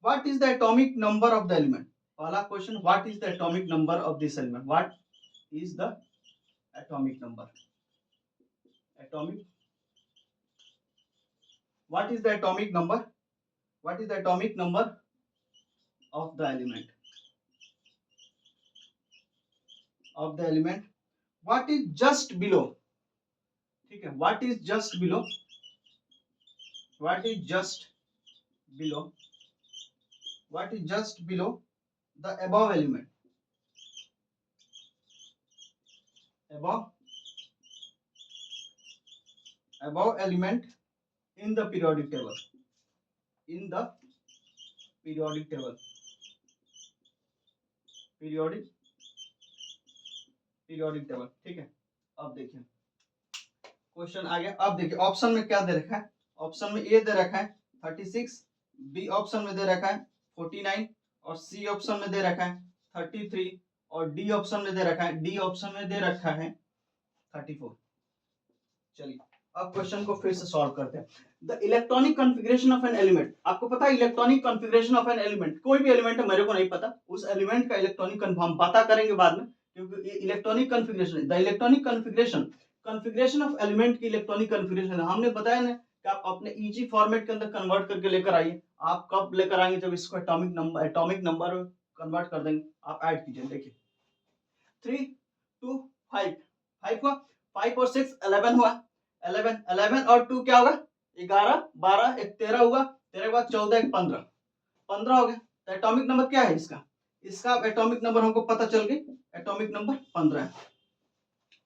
What is the atomic number of the element, पहला question, what is the atomic number of this element, what is the atomic number, atomic, what is the atomic number, what is the atomic number of the element what is just below, ठीक है, what is just below, what is just below, what is just below the above element, above element in the periodic table, in the periodic table, periodic table, ठीक है। अब देखिए question आ गया, अब देखिए option में क्या दे रखा है, ऑप्शन में ए दे रखा है 36, बी ऑप्शन में दे रखा है 49 और सी ऑप्शन में दे रखा है 33 और डी ऑप्शन में दे रखा है, डी ऑप्शन में दे रखा है 34। चलिए अब क्वेश्चन को फिर से सॉल्व करते हैं। The electronic configuration of an element, आपको पता है electronic configuration of an element, कोई भी एलिमेंट है मेरे को नहीं पता, उस एलिमेंट का इलेक्ट्रॉनिक हम पता करेंगे बाद में, क्योंकि ये electronic configuration, the electronic configuration of element की इलेक्ट्रॉनिक कॉन्फ़िगरेशन हमने बताया ना कि आप अपने ईजी फॉर्मेट के अंदर कन्वर्ट करके लेकर आइए। आप कब लेकर आएंगे, जब इसको एटॉमिक नंबर कन्वर्ट कर देंगे, आप ऐड कीजिए। देखिए 3 2 5, 5 हुआ, 5 और 6 11 हुआ, 11 और 2 क्या होगा 11, 12 एक 13 हुआ, 13 के बाद 14 एक 15, 15 हो गया। तो एटॉमिक नंबर क्या है इसका? इसका एटॉमिक नंबर हमको पता चल गई, एटॉमिक नंबर 15 है।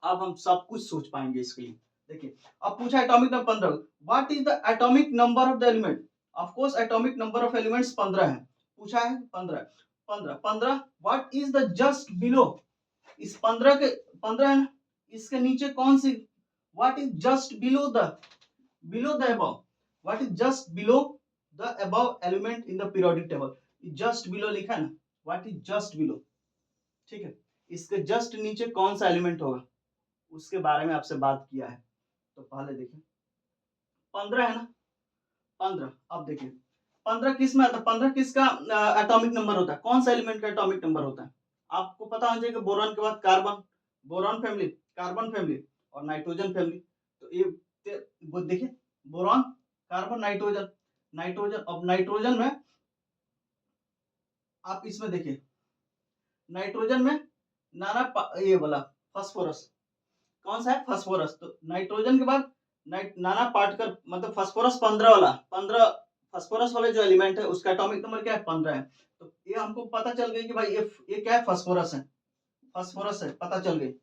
अब हम सब कुछ सोच पाएंगे इसके लिए। देखिए, अब पूछा atomic number 15, what is the atomic number of the element? Of course atomic number of elements 15 है, पूछा है 15, 15, what is the just below? इस 15 के 15 है ना, इसके नीचे कौन सी? What is just below the above? What is just below the above element in the periodic table? Just below लिखा है ना, व्हाट इज जस्ट बिलो, ठीक है। इसके जस्ट नीचे कौन सा एलिमेंट होगा, उसके बारे में आपसे बात किया है। तो पहले देखिए 15 है ना, 15। अब देखिए 15 किस में आता है? 15 किसका एटॉमिक नंबर होता है? कौन सा एलिमेंट का एटॉमिक नंबर होता है? आपको पता होना चाहिए कि बोरॉन के बाद carbon, boron family, carbon family और नाइट्रोजन फैमिली। तो ये वो देखिए बोरॉन, कार्बन, नाइट्रोजन, नाइट्रोजन। अब नाइट्रोजन में आप इसमें देखिए, नाइट्रोजन में नाना ये वाला फास्फोरस, कौन सा है? फास्फोरस। तो नाइट्रोजन के बाद नाना पार्टिकल, मतलब फास्फोरस 15 वाला, 15 फास्फोरस वाले जो एलिमेंट है उसका एटॉमिक नंबर क्या है? 15 है। तो ये हमको पता चल गई कि भाई ये क्या है? फास्फोरस है, फास्फोरस है, पता चल गई।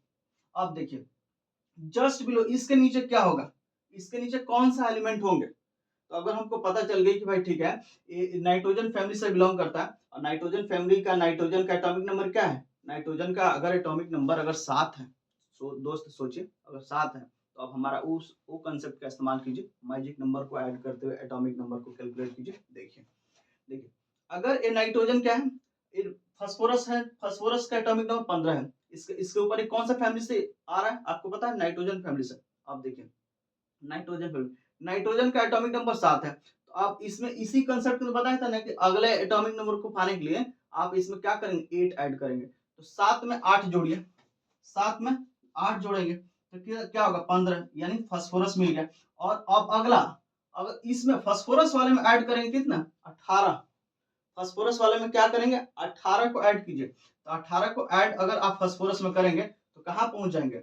अब देखिए जस्ट बिलो इसके नीचे क्या होगा? इसके नीचे कौन सा एलिमेंट होंगे? तो अगर हमको पता चल गई कि भाई ठीक है ये नाइट्रोजन फैमिली से बिलोंग करता है, और नाइट्रोजन फैमिली का नाइट्रोजन का एटॉमिक नंबर क्या है? नाइट्रोजन का अगर एटॉमिक नंबर अगर 7 है, दोस्त सोचिए अगर 7 है, तो अब हमारा उस वो कंसेप्ट का इस्तेमाल कीजिए, मैजिक नंबर को ऐड करते हुए एटॉमिक नंबर को कैलकुलेट कीजिए। देखिए देखिए अगर ये नाइट्रोजन क्या है? ये फास्फोरस है, फास्फोरस का एटॉमिक नंबर 15 है। इसके ऊपर एक कौन सा फैमिली से आ रहा है आपको पता है? नाइट्रोजन फैमिली से। अब देखिए नाइट्रोजन फैमिली, नाइट्रोजन का एटॉमिक नंबर 7 है। तो आप इसमें इसी कंसेप्ट को बताया था ना कि अगले एटॉमिक नंबर को पाने के लिए आप इसमें क्या करेंगे? 8 ऐड करेंगे। तो 7 में 8 जोड़िए, 7 में 8 जोड़ेंगे तो क्या होगा? 15, यानी फास्फोरस मिल गया। और अब अगला, अगर इसमें फास्फोरस वाले में ऐड करेंगे कितना? 18। फास्फोरस वाले में क्या करेंगे? 18 को ऐड कीजिए। तो 18 को ऐड अगर आप फास्फोरस में करेंगे तो कहां पहुंच जाएंगे?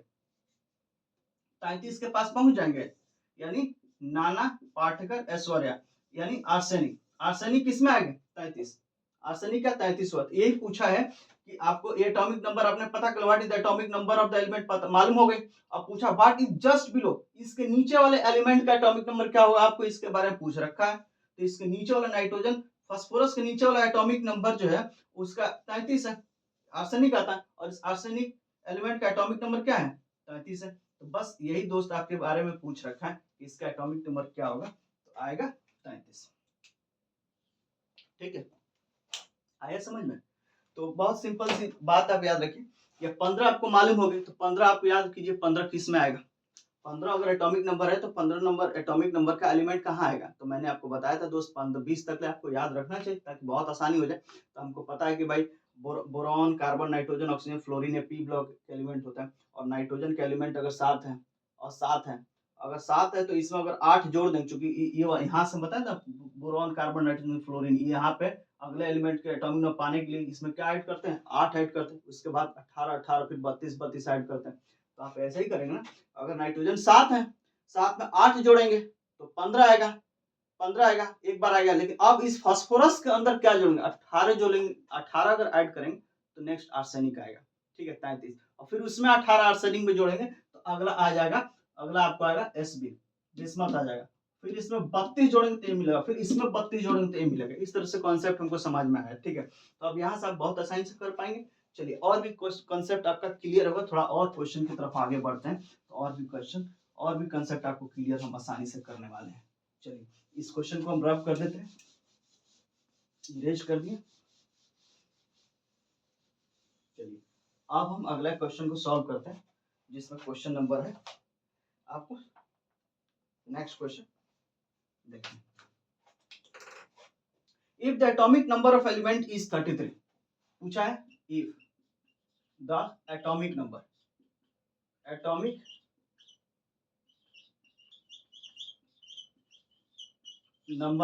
33 के पास पहुंच जाएंगे, यानी नाना पार्टिकल ऐश्वर्या, यानी आर्सेनिक। आर्सेनिक किसमें आएगा? 33। आर्सेनिक का 33 हुआ। यही पूछा है कि आपको एटॉमिक नंबर आपने पता कर, what is the atomic number of the element पता मालूम हो गई। अब पूछा व्हाट इज जस्ट बिलो, इसके नीचे वाले एलिमेंट का एटॉमिक नंबर क्या होगा? आपको इसके बारे में पूछ रखा है। तो इसके नीचे वाला नाइट्रोजन, फास्फोरस के नीचे वाला एटॉमिक नंबर जो है उसका 33 है, आर्सेनिक आता है। और इस आर्सेनिक एलिमेंट का एटॉमिक नंबर क्या है? 33 है। तो बस यही दोस्त आपके बारे में पूछ रखा है कि इसका एटॉमिक नंबर क्या होगा, तो आएगा 33। ठीक है, आया समझ में? तो बहुत सिंपल सी बात आप याद रखिए, ये 15 आपको मालूम हो गई, तो 15 आप याद कीजिए 15 किस में आएगा? 15 अगर एटॉमिक नंबर है तो 15 नंबर एटॉमिक नंबर का एलिमेंट कहाँ आएगा? तो मैंने आपको बताया था दोस्त 15 20 तक आपको याद रखना चाहिए ताकि बहुत आसानी हो जाए। तो हमको पता है कि भाई boron, carbon, nitrogen, oxygen, fluorine ये पी ब्लॉक एलिमेंट होता है। और नाइट्रोजन के एलिमेंट अगर 7 है और 7 है, अगर 7 है तो इसमें अगर 8 जोड़ दें, चूंकि ये यहाँ से बताया था बोरॉन, कार्बन, नाइट्रोजन, फ्लोरीन, यहाँ पे अगले एलिमेंट के एटॉमिक नंबर पाने के लिए इसमें क्या ऐड करते हैं? 8 ऐड करते हैं। उसके बाद 18 18 फिर 32 32 ऐड करते हैं। तो आप ऐसे ही करेंगे ना, अगर नाइट्रोजन 7 है, 7 में 8 जोड़ेंगे तो 15 आएगा, 15 आएगा, एक बार आएगा। लेकिन अब इस फास्फोरस के अंदर क्या जोड़ेंगे? 18 जोड़ेंगे। 18 अगर ऐड करेंगे तो नेक्स्ट आर्सेनिक आएगा, ठीक है 33। और फिर उसमें 18 आर्सेनिक में जोड़ेंगे तो अगला आ जाएगा, अगला आपको आएगा एसबी, बिस्मथ आ जाएगा। फिर इसमें 32 जोड़ेंगे तो ये मिलेगा, फिर इसमें 32 जोड़ेंगे तो ये मिलेगा। इस तरह से कॉन्सेप्ट हमको समझ में आया, ठीक है। तो अब यहाँ से आप बहुत आसानी से कर पाएंगे। चलिए और भी कॉन्सेप्ट आपका क्लियर होगा, थोड़ा और क्वेश्चन की तरफ आगे बढ़ते हैं तो और भी क्वेश्चन और भी कंसेप्ट आपको क्लियर हम आसानी से करने वाले हैं। चलिए इस क्वेश्चन को हम रब कर देते हैं, इरेज कर दिए। चलिए अब हम अगला क्वेश्चन को सॉल्व करते हैं, जिसमें क्वेश्चन नंबर है आपको नेक्स्ट क्वेश्चन देखिए, if the atomic number of element is 33, पूछा है if the atomic number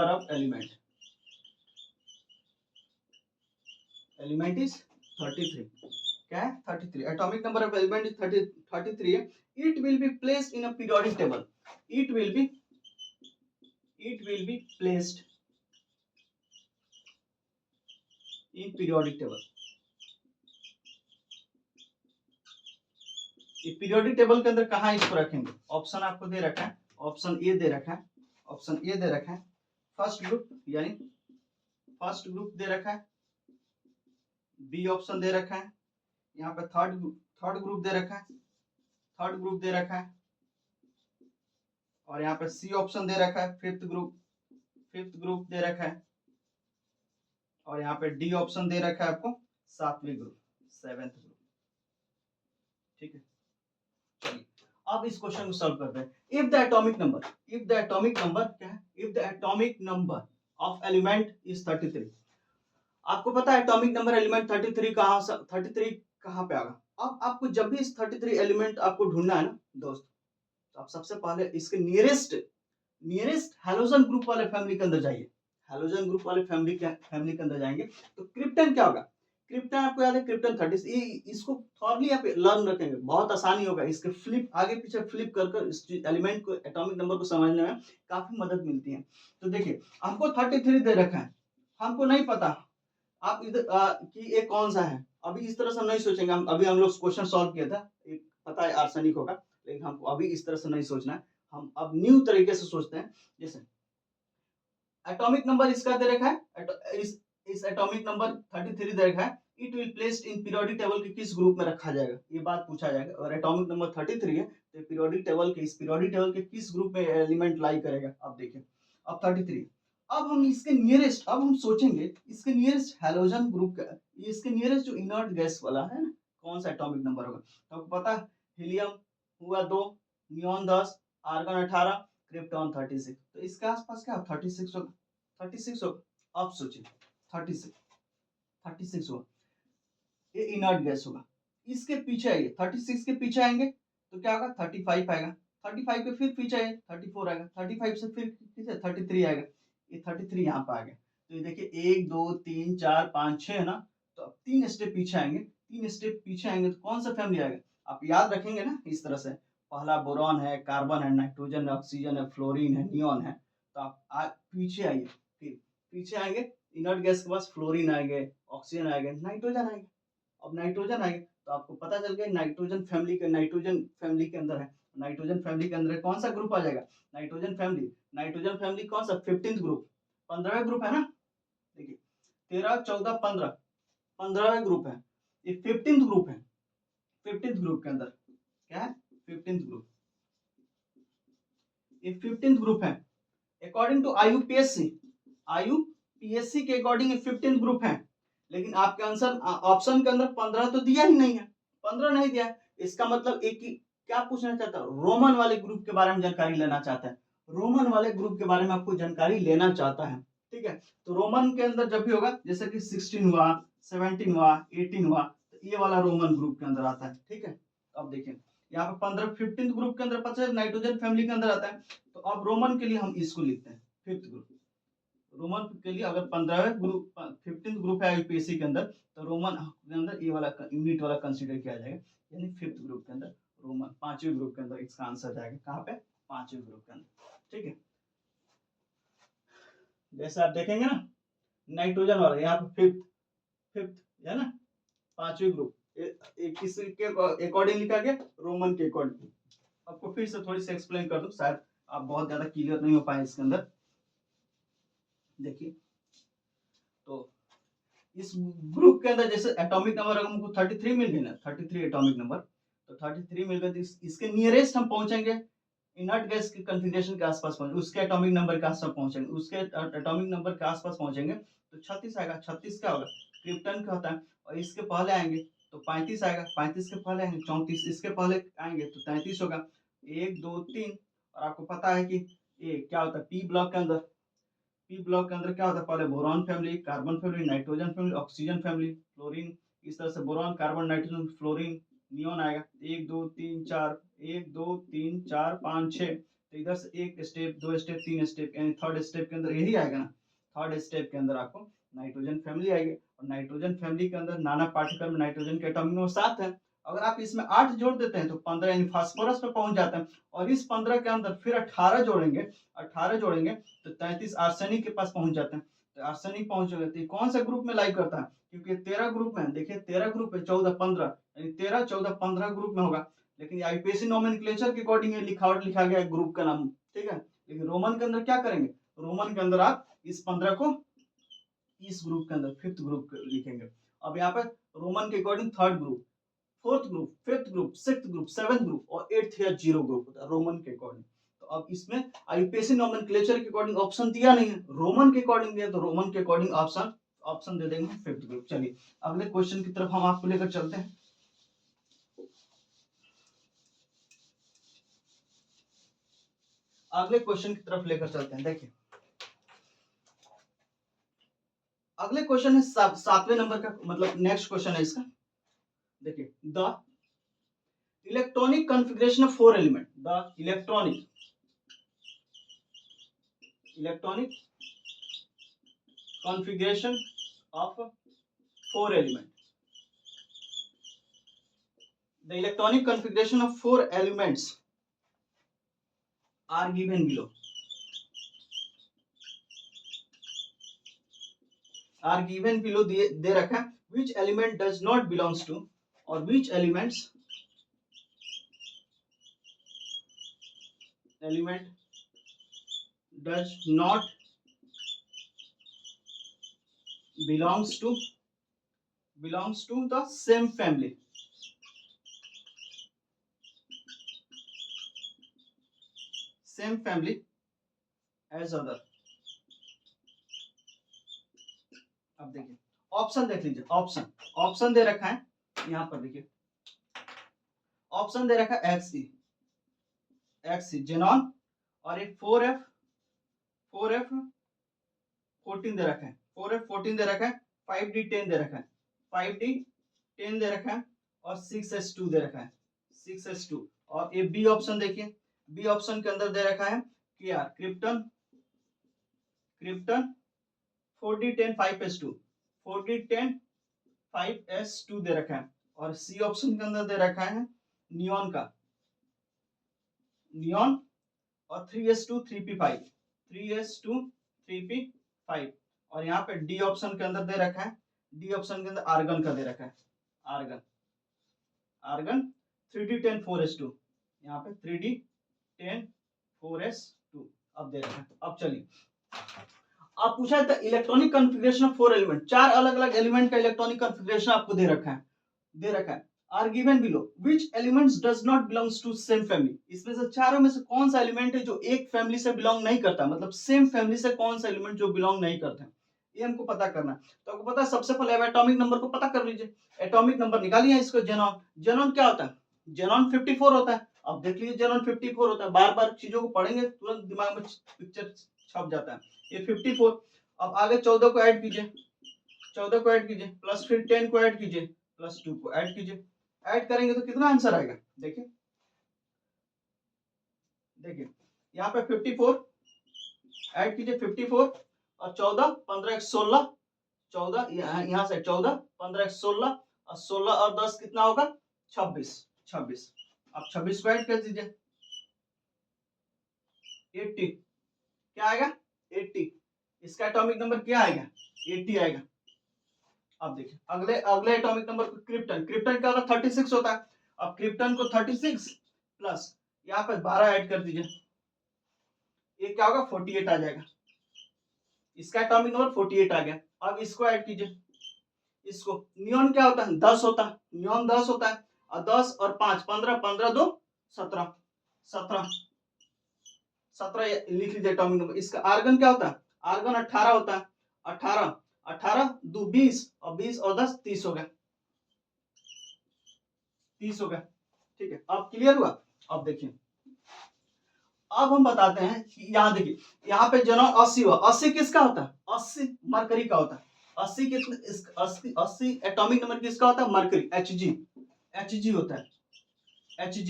of element is 33, क्या है? 33, atomic number of element is 33 है। It will be placed in a periodic table, it will be placed in periodic table. ये periodic table के अंदर कहाँ इसको रखेंगे? ऑप्शन आपको दे रखा है, ऑप्शन ए दे रखा है, ऑप्शन ए दे रखा है फर्स्ट ग्रुप, यानी फर्स्ट ग्रुप दे रखा है, बी ऑप्शन दे रखा है, यहाँ पे थर्ड ग्रुप दे रखा है, थर्ड ग्रुप दे रखा है, और यहाँ पे सी ऑप्शन दे रखा है, फिफ्थ ग्रुप दे रखा है, और यहाँ पे डी ऑप्शन दे रखा है आपको सातवें ग्रुप, सेवेंथ ग्रुप। ठीक है, चलिए अब इस क्वेश्चन को सॉल्व करते हैं। इफ द एटॉमिक नंबर क्या है? If the atomic number of element is 33। आपको पता है एटॉमिक नंबर एलिमेंट 33 कहाँ पे आएगा? अब आपको जब भी इस 33 एलिमेंट आपको ढूंढना है ना दोस्त, तो आप सबसे पहले इसके नियरेस्ट हैलोजन ग्रुप वाले फैमिली के अंदर जाइए। हैलोजन ग्रुप वाले फैमिली के अंदर जाएंगे तो क्रिप्टन क्या होगा? क्रिप्टन आपको याद है, क्रिप्टन 30। इसको थॉरली आप लर्न रखेंगे, बहुत आसानी होगा। इसके फ्लिप आगे पीछे फ्लिप कर इस एलिमेंट को, एटॉमिक नंबर को समझने में काफी मदद मिलती है। तो देखिए हमको 33 दे रखा है, हमको नहीं पता आप इधर कि ये कौन सा है। अभी इस तरह से नहीं सोचेंगे हम, अभी हम लोग क्वेश्चन सॉल्व किया था, एक पता है आर्सेनिक होगा, लेकिन हमको अभी इस तरह से नहीं सोचना है। हम अब न्यू तरीके से सोचते हैं। जैसे एटॉमिक नंबर इसका दे रखा है, इस एटॉमिक नंबर 33 दे रखा है, it will placed in periodic table के किस ग्रुप में रखा जाएगा, ये बात पूछा जाएगा। और एटॉमिक नंबर 33 है तो पीरियोडिक टेबल के किस ग्रुप में एलिमेंट लाई करेगा। अब देखिए अब 33, अब हम इसके नियरेस्ट, अब हम सोचेंगे इसके नियरेस्ट हैलोजन ग्रुप का, इसके नियरेस्ट जो इनर्ट गैस वाला है ना, कौन सा एटॉमिक नंबर होगा। तो आपको पता है हीलियम हुआ 2, नियॉन 10, आर्गन 18, क्रिप्टॉन 36। तो इसके आसपास क्या 36 होगा, 36 होगा। आप सोचिए 36 होगा, ये इनर्ट गैस होगा। इसके पीछे आइए, 36 के पीछे आएंगे तो क्या होगा, 35 आएगा। 35 के फिर पीछे आइए 34 आएगा, 35 से फिर पीछे 33 आएगा। ये 33 यहाँ पे आ गया। तो ये देखिए 1 2 3 4 5 6 है ना, तो अब 3 स्टेप पीछे आएंगे, 3 स्टेप पीछे आएंगे तो कौन सा फैमिली आएगा? आप याद रखेंगे ना इस तरह से, पहला बोरॉन है, कार्बन है, नाइट्रोजन है, ऑक्सीजन है, फ्लोरीन है, नियॉन है। तो आप पीछे आइए, फिर पीछे आएंगे, इनर्ट गैस के पास फ्लोरीन आएंगे, ऑक्सीजन आएंगे, नाइट्रोजन आएंगे। अब नाइट्रोजन आएंगे तो आपको पता चल गया नाइट्रोजन फैमिली के अंदर है। नाइट्रोजन फैमिली के अंदर कौन सा ग्रुप आ जाएगा? नाइट्रोजन फैमिली कौन सा? 15th ग्रुप, 15वां ग्रुप है ना। देखिए 13 14 15, 15वां ग्रुप है, ये 15th ग्रुप है। 15th ग्रुप के अंदर क्या है? 15th ग्रुप, ये 15th ग्रुप है। अकॉर्डिंग टू आईयूपीएससी के अकॉर्डिंग ये 15th ग्रुप है। लेकिन आपके आंसर ऑप्शन के अंदर 15 तो दिया ही नहीं है, 15 नहीं दिया। इसका मतलब एक ही क्या पूछना चाहता है, रोमन वाले ग्रुप के बारे में जानकारी लेना चाहता है। रोमन वाले ग्रुप के बारे में आपको जानकारी लेना चाहता है, ठीक है। तो रोमन के अंदर जब भी होगा, जैसे कि 16 हुआ, 17 हुआ, 18 हुआ, तो ये वाला रोमन ग्रुप के अंदर आता है, ठीक है। अब देखिए यहाँ पे 15th ग्रुप के अंदर पता है नाइट्रोजन फैमिली के अंदर आता है। तो अब रोमन के लिए हम इसको लिखते हैं 5th ग्रुप। रोमन के लिए अगर 15वें ग्रुप 15th ग्रुप है यूपीएससी के अंदर, तो रोमन के अंदर ये वाला यूनिट वाला कंसीडर किया जाएगा, यानी 5th ग्रुप के अंदर रोमन, 5वें ग्रुप के अंदर इसका आंसर जाएगा। कहाँ पे? 5वें ग्रुप के अंदर, ठीक है। जैसे आप देखेंगे ना नाइट्रोजन वाला यहाँ पे फिफ्थ है ना, 5वें ग्रुप किस के अकॉर्डिंग लिखा गया? रोमन के अकॉर्डिंग। आपको फिर से थोड़ी सी एक्सप्लेन कर दूं, शायद आप बहुत ज्यादा क्लियर नहीं हो पाए इसके अंदर। देखिए तो इस ग्रुप के अंदर जैसे एटॉमिक नंबर अगर हमको 33 मिल गए ना, 33 एटॉमिक नंबर, तो 33 मिल गए तो इसके नियरेस्ट हम पहुंचेंगे इनर्ट गैस के कॉन्फ़िगरेशन के आसपास पहुंचे, उसके एटॉमिक नंबर के आसपास पहुंचेंगे, उसके एटॉमिक नंबर के आसपास पहुंचेंगे तो 36 आएगा। 36 क्या होगा? क्रिप्टन का होता है। और इसके पहले आएंगे तो 35 आएगा, 35 के पहले आएंगे 34, इसके पहले आएंगे तो 33 होगा। 1 2 3, और आपको पता है कि ये क्या होता है पी ब्लॉक के अंदर, पी ब्लॉक के अंदर क्या होता है? पहले boron family, carbon family, nitrogen family, oxygen family, fluorine. इस तरह से boron, carbon, nitrogen, fluorine, neon आएगा। 1 2 3 4, 1 2 3 4 5 6, तो इधर से एक स्टेप, 2 स्टेप, 3 स्टेप, यानी थर्ड स्टेप के अंदर यही आएगा ना। थर्ड स्टेप के अंदर आपको नाइट्रोजन फैमिली आएगी, और नाइट्रोजन फैमिली के अंदर नाना पार्टिकल में नाइट्रोजन के एटॉमिक नंबर 7 है। अगर आप इसमें 8 जोड़ देते हैं तो 15, यानी फास्फोरस पे पहुंच जाता है। और इस 15 के अंदर फिर 18 जोड़ेंगे, 18 जोड़ेंगे तो 33 आर्सेनिक के पास पहुंच जाते हैं। तो आर्सेनिक पहुंचेगा। तो ये कौन सा ग्रुप में लाई करता है? क्योंकि 13 ग्रुप में है। देखिए 13 ग्रुप है, 14 15 यानी 13 14 15 ग्रुप में होगा। लेकिन आईपीएसी नोमेनक्लेचर के अकॉर्डिंग ये लिखावट लिखा गया है ग्रुप का नाम, ठीक है। लेकिन रोमन के अंदर क्या करेंगे? रोमन के अंदर आप इस 15 को इस ग्रुप के अंदर फिफ्थ ग्रुप लिखेंगे। अब यहाँ पे रोमन के according third group, fourth group, fifth group, sixth group, seventh group और एट्थ या जीरो ग्रुप होता है रोमन के अकॉर्डिंग। तो अब इसमें आईपीएसी नोमेनक्लेचर के अकॉर्डिंग ऑप्शन दिया नहीं है, रोमन के अकॉर्डिंग दिया, तो रोमन के अकॉर्डिंग ऑप्शन दे देंगे फिफ्थ ग्रुप। चलिए अगले क्वेश्चन की तरफ हम आपको लेकर चलते हैं। अगले क्वेश्चन की तरफ लेकर चलते हैं। देखिए अगले क्वेश्चन है 7वें नंबर का, मतलब नेक्स्ट क्वेश्चन है इसका। देखिए the electronic configuration of 4 element, the electronic configuration of 4 element. The electronic configuration of 4 elements are given below. दे रखा है which element does not belongs to, or which element does not belongs to the same family. Same family as other. अब देखिए option देख लीजिए, option दे रखा है यहाँ पर। देखिए ऑप्शन दे रखा है एक्सी जेनॉन, और एक 4F 14 दे रखा है, 4F 14 दे रखा है, 5D 10 दे रखा है, 5D 10 दे रखा है, और 6S2 दे रखा है, 6S2। और ये बी ऑप्शन देखिए, बी ऑप्शन के अंदर दे रखा है krypton 4D 10 5S2, 4D 10 5S2 दे रखा है। और सी ऑप्शन के अंदर दे रखा है नियॉन और 3S2 3P5, 3S2 3P5। और यहाँ पे डी ऑप्शन के अंदर दे रखा है, डी ऑप्शन के अंदर आर्गन का दे रखा है, आर्गन 3D10 4S2, यहाँ पे 3D10 4S2 अब दे रखा है। अब चलिए आप पूछा है इलेक्ट्रॉनिक कॉन्फ़िगरेशन ऑफ 4 एलिमेंट, 4 अलग अलग एलिमेंट का इलेक्ट्रॉनिक कॉन्फ़िगरेशन आपको दे रखा है। Are given below which elements does not belongs to same family. इसमें से चारों में से कौन सा एलिमेंट है जो एक फैमिली से बिलोंग नहीं करता, मतलब सेम फैमिली से कौन सा एलिमेंट जो बिलोंग नहीं करते हैं, ये हमको पता करना है। तो आपको पता है सबसे पहले एटॉमिक नंबर को पता कर लीजिए, एटॉमिक नंबर निकालिए इसको। जेनॉन क्या होता है? जेनॉन 54 होता है। अब देख लीजिए जेनॉन 54 होता है, बार बार चीजों को पढ़ेंगे तुरंत दिमाग में पिक्चर छप जाता है। ये 54। अब आगे 14 को ऐड कीजिए, 14 को ऐड कीजिए, प्लस फिर 10 को ऐड कीजिए, प्लस 2 को ऐड कीजिए। ऐड करेंगे तो कितना आंसर आएगा? देखिए यहाँ पे 54 ऐड कीजिए, 54 और 14 15 16, 14 यहाँ से 14 15 16 और 16 और 10 कितना होगा? 26। अब 26 को ऐड कर दीजिए, 80 क्या आएगा? 80। इसका एटॉमिक नंबर क्या आएगा? 80 आएगा। अब देखिए अगले एटॉमिक नंबर को क्रिप्टन क्या होता है? 36 होता है। अब क्रिप्टन को 36 प्लस यहाँ पे 12 ऐड कर दीजिए, ये क्या होगा? 48 आ जाएगा। इसका एटॉमिक नंबर 48 आ गया। अब इसको ऐड कीजिए, इसको नियॉन क्या होता है? 10 होता है, नियॉन 10 होता है। और 10 और 5 15, 15 2 17, 17 लिख लीजिए एटॉमिक नंबर। इसका आर्गन क्या होता है? आर्गन 18 होता है, 18 2 20 और 20 और 10 30 हो गया, 30 हो गया। ठीक है, अब क्लियर हुआ? अब देखिए अब हम बताते हैं कि यहाँ देखिए यहाँ पे जेनॉन 80 हुआ। 80 किसका होता है? 80 मरकरी का होता है। 80 कितने 80 एटॉमिक नंबर किसका होता है? मरकरी, Hg होता है, Hg।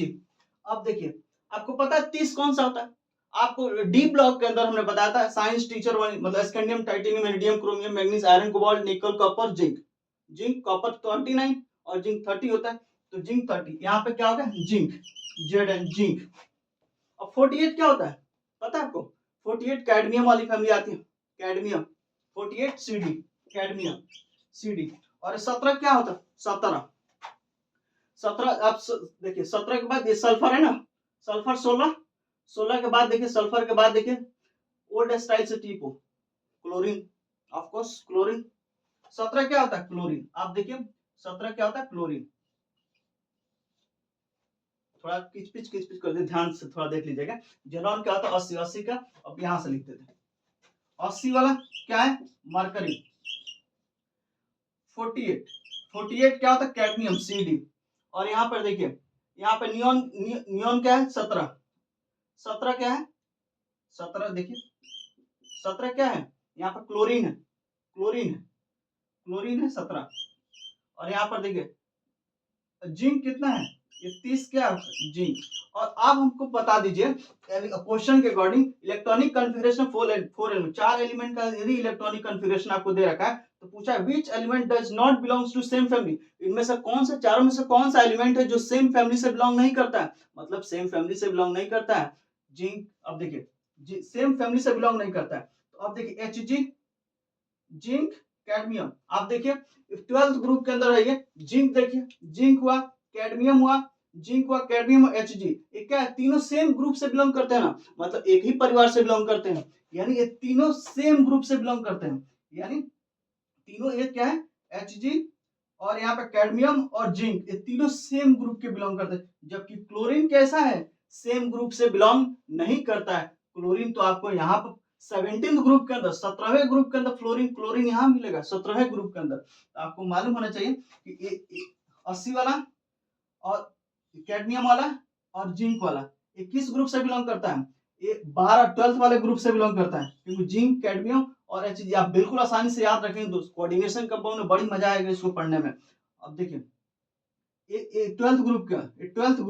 अब देखिए आपको पता है 30 कौन सा होता है? आपको डी ब्लॉक के अंदर हमने बताया था, साइंस टीचर 1 मतलब scandium titanium iridium chromium manganese iron cobalt nickel copper zinc copper 29 और जिंक 30 होता है। तो जिंक 30 यहाँ पे क्या होगा? Zinc, Zn zinc. अब 48 क्या होता है पता है आपको? 48 कैडमियम वाली फैमिली आती है, कैडमियम 48 CD कैडमियम CD। और 17 क्या होता है? 17 आप देखिए 17 के बाद ये सल्फर है ना, सल्फर 16 के बाद देखिए, सल्फर के बाद देखिए ओल्ड स्टाइल से टीपो क्लोरीन, ऑफ कोर्स क्लोरीन। 17 क्या होता है? क्लोरीन। आप देखिए 17 क्या होता है? क्लोरीन। थोड़ा किचपिच कर दे, ध्यान से थोड़ा देख लीजिएगा। जेनॉन क्या होता है? 80, 80 का अब यहां से लिख देते हैं। 80 वाला क्या है? मरकरी। 48 क्या होता है? Cadmium CD। और यहाँ पर देखिए, यहाँ पे नियोन क्या है? 17 क्या है? 17 देखिए 17 क्या है? यहाँ पर क्लोरीन है, क्लोरीन है 17। और यहाँ पर देखिए जिंक कितना है? ये 30 क्या है? जिंक। और आप हमको बता दीजिए क्वेश्चन के according electronic configuration 4 element, 4 element का यदि इलेक्ट्रॉनिक कॉन्फ़िगरेशन आपको दे रखा है तो पूछा है which element does not belongs to same family. इनमें से कौन सा, चारों में से कौन सा एलिमेंट है जो सेम फैमिली से बिलोंग नहीं करता है? मतलब सेम फैमिली से बिलोंग नहीं करता है। जिंक, अब देखिए सेम फैमिली से बिलोंग नहीं करता है तो अब देखिए Hg, जिंक, कैडमियम। आप देखिए 12th ग्रुप के अंदर है ये जिंक। देखिए जिंक हुआ, कैडमियम हुआ, जिंक हुआ, कैडमियम, Hg, ये क्या है? तीनों सेम ग्रुप से बिलोंग करते हैं ना, मतलब एक ही परिवार से बिलोंग करते हैं, यानी ये तीनों सेम ग्रुप से बिलोंग करते हैं। यानी तीनों एक क्या है? Hg और यहाँ पे कैडमियम और जिंक, ये तीनों सेम ग्रुप के बिलोंग करते हैं। जबकि क्लोरीन कैसा है? सेम ग्रुप से बिलोंग नहीं करता है। क्लोरीन तो आपको यहाँ पर 17th ग्रुप के अंदर, 17वें ग्रुप के अंदर क्लोरीन यहाँ मिलेगा 17वें ग्रुप के अंदर। तो आपको मालूम होना चाहिए कि 80 वाला और कैडमियम वाला और जिंक वाला ये किस ग्रुप से बिलोंग करता है? ये 12th वाले ग्रुप से बिलोंग करता है, क्योंकि जिंक, कैडमियम और Hg आप बिल्कुल आसानी से याद रखेंगे दोस्त। कोऑर्डिनेशन कंपाउंड में बड़ी मजा आएगा इसको पढ़ने में। अब देखिए ये 12th ग्रुप का, ये 12th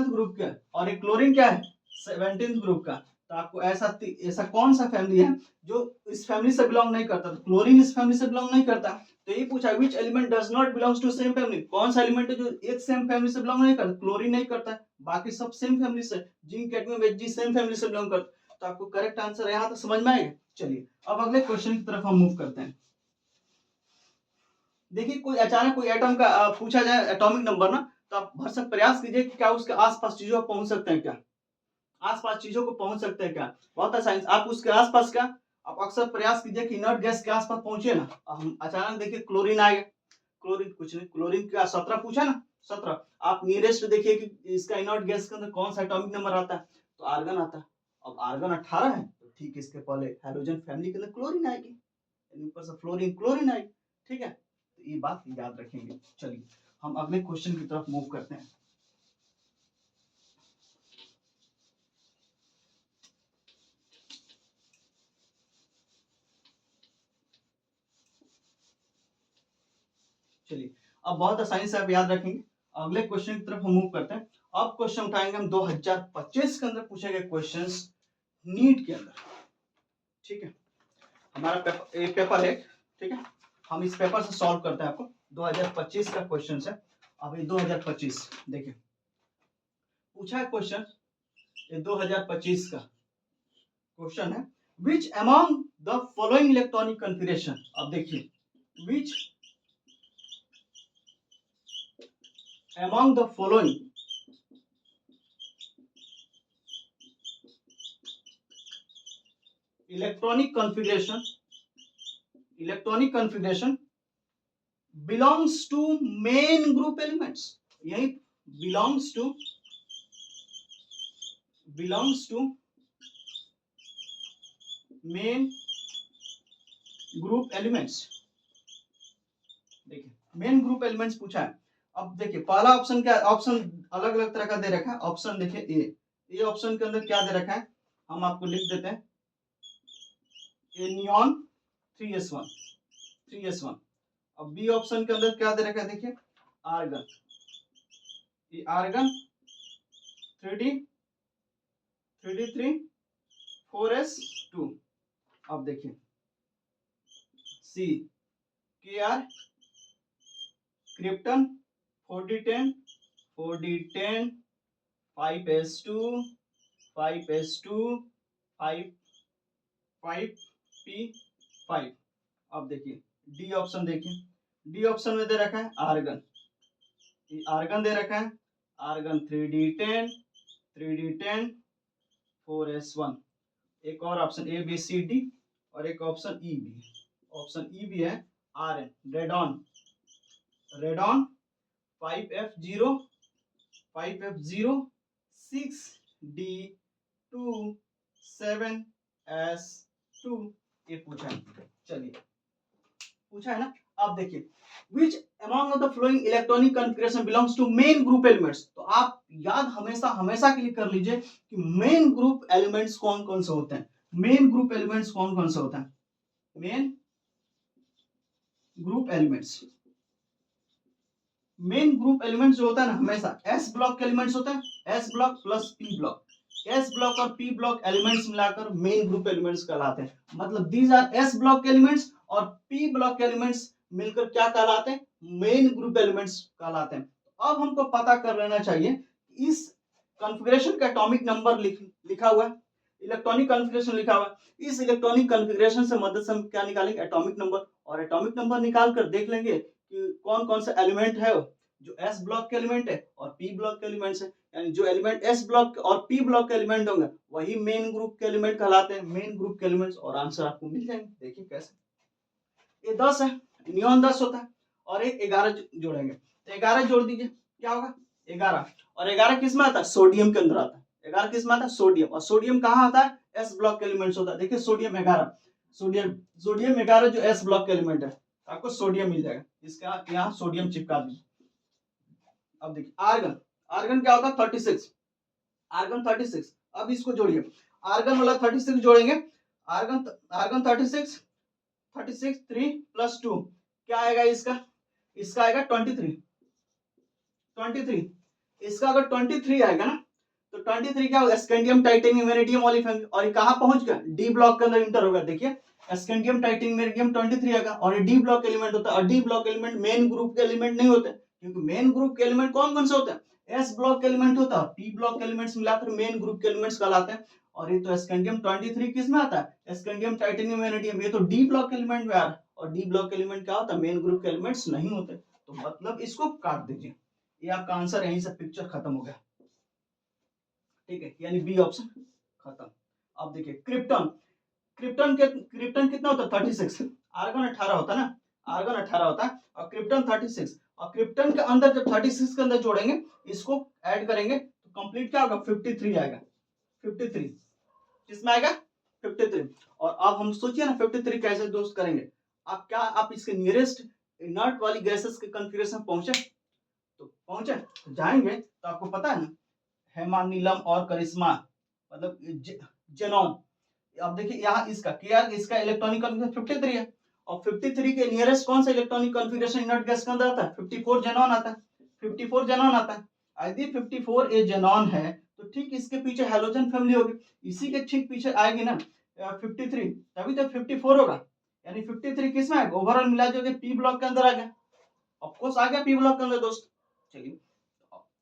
ग्रुप का, और ये क्लोरीन क्या है? 17th ग्रुप का। तो आपको ऐसा कौन सा फैमिली है जो इस फैमिली से बिलोंग नहीं करता? तो क्लोरीन इस फैमिली से बिलोंग नहीं करता। तो ये पूछा which element does not belongs to same family, कौन सा एलिमेंट है जो एक सेम फैमिली से बिलोंग नहीं करता? क्लोरीन नहीं करता है, बाकी सब सेम फैमिली से, zinc, cadmium, Hg same family से बिलोंग करता। तो आपको करेक्ट आंसर यहाँ तक समझ में आएगा। चलिए अब अगले क्वेश्चन की तरफ हम मूव करते हैं। देखिए कोई अचानक कोई एटम का पूछा जाए एटॉमिक नंबर ना, तो आप भरसक प्रयास कीजिए कि क्या उसके आसपास चीजों पर पहुंच सकते हैं क्या, आसपास चीजों को पहुंच सकते हैं क्या। बहुत आसान, आप उसके आसपास का आप अक्सर प्रयास कीजिए कि इनर्ट गैस के आसपास पहुंचे ना। हम अचानक देखिए क्लोरीन आएगा, क्लोरीन कुछ नहीं, क्लोरीन का 17 पूछा ना, 17। आप नियरेस्ट देखिए कि इसका इनर्ट गैस के अंदर कौन सा एटॉमिक नंबर आता है, तो आर्गन आता है। अब आर्गन 18 है तो ठीक है, इसके पहले हाइड्रोजन फैमिली के अंदर क्लोरीन आएगी, ऊपर से क्लोरीन आएगी। ठीक है, तो ये बात याद रखेंगे। चलिए हम अगले क्वेश्चन की तरफ मूव करते हैं। चलिए अब बहुत आसानी से आप याद रखेंगे। अगले क्वेश्चन की तरफ हम मूव करते हैं। अब क्वेश्चन उठाएंगे हम 2025 के अंदर पूछे गए क्वेश्चंस नीट के अंदर। ठीक है, हमारा पेपर है। ठीक है, हम इस पेपर से सॉल्व करते हैं। आपको 2025 का क्वेश्चन है। अभी 2025 देखिए पूछा है क्वेश्चन, ये 2025 का क्वेश्चन है। Which among the following electronic configuration, अब देखिए विच among the following electronic configuration belongs to main group elements, यही belongs to main group elements। देखिए मेन ग्रुप एलिमेंट्स पूछा है। अब देखिए पहला ऑप्शन क्या, ऑप्शन अलग अलग तरह का दे रखा है। ऑप्शन देखिए ए ऑप्शन के अंदर क्या दे रखा है, हम आपको लिख देते हैं। ए नियॉन 3s1। अब बी ऑप्शन के अंदर क्या दे रखा है, देखिए आर्गन, ये आर्गन 3d3 4s2। अब देखिए सी Kr krypton 4d10 5s2 5s2 5p 5। अब देखिए डी ऑप्शन, देखिए डी ऑप्शन में दे रखा है आर्गन, आर्गन दे रखा है, आर्गन 3d10 3d10 4s1। एक और option A B C D और एक ऑप्शन ई भी, ऑप्शन ई भी है are N, radon, radon 5f0 5f0 6d2 7s2 ये पूछा है। चलिए पूछा है ना। आप देखिए which among of the following electronic configuration belongs to main group elements। तो आप याद हमेशा हमेशा के लिए कर लीजिए कि मेन ग्रुप एलिमेंट्स कौन कौन से होते हैं, मेन ग्रुप एलिमेंट्स कौन कौन से होते हैं, main group elements, main group elements जो होता है ना हमेशा एस ब्लॉक के एलिमेंट्स होते हैं, S block plus P block, S block और पी ब्लॉक एलिमेंट्स मिलाकर मेन ग्रुप एलिमेंट्स कहलाते हैं। मतलब दीज आर एस ब्लॉक के एलिमेंट्स और पी ब्लॉक के एलिमेंट्स मिलकर क्या कहलाते हैं, मेन ग्रुप एलिमेंट्स कहलाते हैं। अब हमको पता कर लेना चाहिए इस कॉन्फ़िगरेशन का एटॉमिक नंबर लिखा हुआ है, इलेक्ट्रॉनिक कॉन्फ़िगरेशन लिखा हुआ है, इस इलेक्ट्रॉनिक कॉन्फ़िगरेशन से मदद से हम क्या निकालेंगे, एटॉमिक नंबर, और एटॉमिक नंबर निकाल कर देख लेंगे कि कौन कौन सा एलिमेंट है जो एस ब्लॉक के एलिमेंट है और पी ब्लॉक के एलिमेंट्स है। यानी जो एलिमेंट एस ब्लॉक और पी ब्लॉक के एलिमेंट होंगे वही मेन ग्रुप के एलिमेंट कहलाते हैं, मेन ग्रुप के एलिमेंट्स, और आंसर आपको मिल जाएंगे। देखिए कैसे, ये 10 है, नियॉन 10 होता है और एक 11 जोड़ेंगे, तो 11 जोड़ दीजिए क्या होगा 11, और 11 किस में आता है, सोडियम के अंदर आता है, 11 किस में आता है, सोडियम, और सोडियम कहाँ आता है, एस ब्लॉक के एलिमेंट्स होता है। देखिए सोडियम 11, सोडियम 11 जो एस ब्लॉक के एलिमेंट है, आपको सोडियम मिल जाएगा, इसका यहाँ सोडियम चिपका दीजिए। अब देखिए आर्गन, आर्गन क्या होता है 36, आर्गन 36, अब इसको जोड़िए, आर्गन वाला 36 जोड़ेंगे, आर्गन आर्गन 36 3 प्लस 2 क्या आएगा, इसका आएगा 23, इसका अगर 23 आएगा ना तो 23 क्या होगा, स्कैंडियम टाइटेनियम वेनेडियम वाली फैमिली, और ये कहां पहुंच गया, डी ब्लॉक के अंदर इंटर होगा। देखिए स्कैंडियम टाइटेनियम वेनेडियम 23 आएगा और ये डी ब्लॉक एलिमेंट होता है, और D block element main group के एलिमेंट नहीं होते, क्योंकि मेन ग्रुप के एलिमेंट कौन कौन से होते हैं, एस ब्लॉक के एलिमेंट होता है, पी ब्लॉक के एलिमेंट्स मिलाकर मेन ग्रुप के एलिमेंट्स कहलाते हैं। और ये तो स्कैंडियम 23 किस में आता है, स्कैंडियम टाइटेनियम वेनेडियम, ये तो डी ब्लॉक एलिमेंट में आ रहा है, और डी ब्लॉक एलिमेंट क्या होता है, मेन ग्रुप के एलिमेंट्स नहीं होते, तो मतलब इसको काट दीजिए, ये आपका आंसर, यहीं से पिक्चर खत्म हो गया। ठीक है, यानी बी ऑप्शन खत्म। अब देखिए क्रिप्टन, क्रिप्टन कितना होता है 36, आर्गन 18 होता है ना, आर्गन 18 होता है और क्रिप्टन 36, और क्रिप्टन के अंदर जब 36 के अंदर जोड़ेंगे, इसको ऐड करेंगे तो कंप्लीट क्या होगा 53 आएगा, 53 किसमें आएगा 53। और अब हम सोचिए ना 53 कैसे दोस्त करेंगे, आप इसके नियरेस्ट इनर्ट वाली गैसेस के कॉन्फ़िगरेशन पहुंचे, तो जाएंगे तो आपको पता है ना, हेमा, नीलम और करिश्मा, मतलब जेनॉन। अब देखिए यहाँ इसका इलेक्ट्रॉनिक कॉन्फ़िगरेशन 53 है, और 53 के नियरेस्ट कौन सा इलेक्ट्रॉनिक कॉन्फ़िगरेशन इनर्ट गैस के अंदर आता है, 54 जेनॉन आता है, 54 जेनॉन आता है। यदि 54 ए जेनॉन है तो ठीक इसके पीछे हैलोजन फैमिली होगी, इसी के ठीक पीछे आएगी ना 53, तभी तो 54 होगा, यानी 53 किस में आएगा, ओवरऑल मिला जो पी ब्लॉक के अंदर आ गया, ऑफ कोर्स आ गया पी ब्लॉक के अंदर दोस्त। चलिए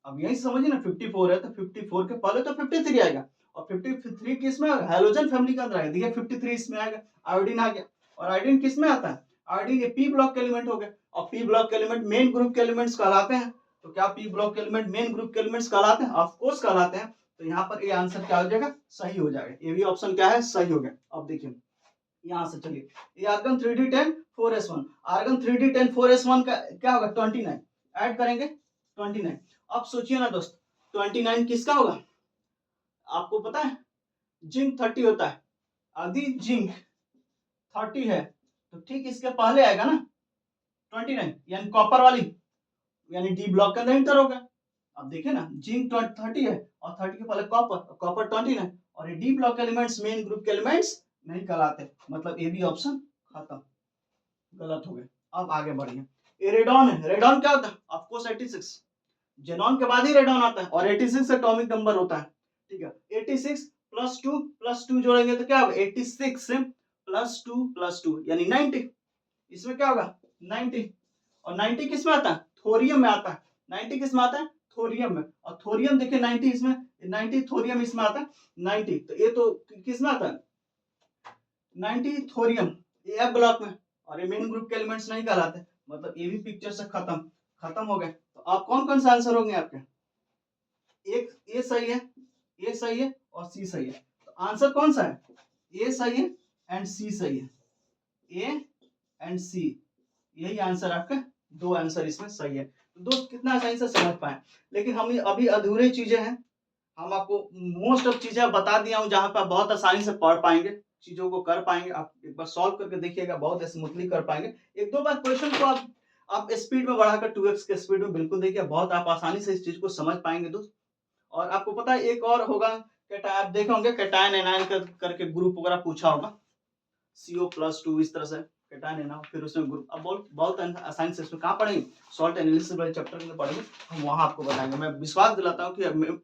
अब यही समझिए ना 54 है तो 54 के पहले तो 53 आएगा, और 53 किस में हैलोजन फैमिली के अंदर आएगा, देखिए 53 इसमें आएगा, आयोडीन आ गया, और आयोडीन किस में आता है, आयोडीन ये पी ब्लॉक के एलिमेंट हो गए, और पी ब्लॉक के एलिमेंट मेन ग्रुप के एलिमेंट्स कहलाते हैं, तो क्या पी ब्लॉक के एलिमेंट मेन ग्रुप के एलिमेंट्स कहलाते हैं, ऑफ कोर्स कहलाते हैं। तो यहाँ पर ये आंसर क्या हो जाएगा, सही हो जाएगा, ये भी ऑप्शन क्या है, सही हो गया। अब देखिए यहाँ से चलिए, ये argon 3d10 4s1, argon 3d10 4s1 का क्या होगा 29, ऐड करेंगे 29। अब सोचिए ना दोस्त 29 किसका होगा, आपको पता है जिंक 30 होता है, यदि जिंक 30 है तो ठीक इसके पहले आएगा ना 29, यानी कॉपर वाली, यानी डी ब्लॉक के अंदर इंटर होगा। अब देखिए ना जिंक 30 है और 30 के पहले कॉपर 29 है, और ये D block elements main group के एलिमेंट्स नहीं कहलाते, मतलब ए बी ऑप्शन खत्म, गलत हो गए। अब आगे बढ़िए, ये रेडॉन है, रेडॉन क्या होता है, ऑफ कोर्स 86, जेनॉन के बाद ही रेडॉन आता है, और 86 एटॉमिक नंबर होता है। ठीक है, 86 प्लस 2 जोड़ेंगे तो क्या होगा 86 प्लस 2 यानी 90, इसमें क्या होगा 90, और 90 किस में आता है, थोरियम में आता है, 90 किस में आता है, थोरियम में, और थोरियम देखिए 90 इसमें, 90 थोरियम इसमें आता है 90, तो ये तो किस में आता है 90 थोरियम, ये एफ ब्लॉक में, और ये मेन ग्रुप के एलिमेंट्स नहीं कहलाते, मतलब ये भी पिक्चर से खत्म हो गए। तो आप कौन कौन सा आंसर होंगे आपके? एक ए सही है, ए सही है और सी सही है। तो आंसर कौन सा है? ए सही है एंड सी सही है, ए एंड सी, यही आंसर आपका, दो आंसर इसमें सही है। तो दोस्त कितना आसानी से समझ पाए, लेकिन हम अभी अधूरे चीजें हैं, हम आपको मोस्ट ऑफ चीजें बता दिया हूँ जहां पर आप बहुत आसानी से पढ़ पाएंगे, चीजों को कर पाएंगे। आप एक बार सॉल्व करके देखिएगा, बहुत स्मूथली कर पाएंगे। एक दो बार क्वेश्चन को आप स्पीड में बढ़ाकर 2x के स्पीड में बिल्कुल देखिए, बहुत आप आसानी से इस चीज को समझ पाएंगे दोस्त। और आपको पता है एक और होगा, आप देखे होंगे कैटायन एनायन करके ग्रुप वगैरह पूछा होगा, CO+2 इस तरह से कैटायन एनायन, फिर उसमें ग्रुप। अब बहुत आसानी से इसमें कहाँ पढ़ेंगे, सॉल्ट एनालिसिस वाले चैप्टर में पढ़ेंगे, हम वहां आपको बताएंगे। मैं विश्वास दिलाता हूँ कि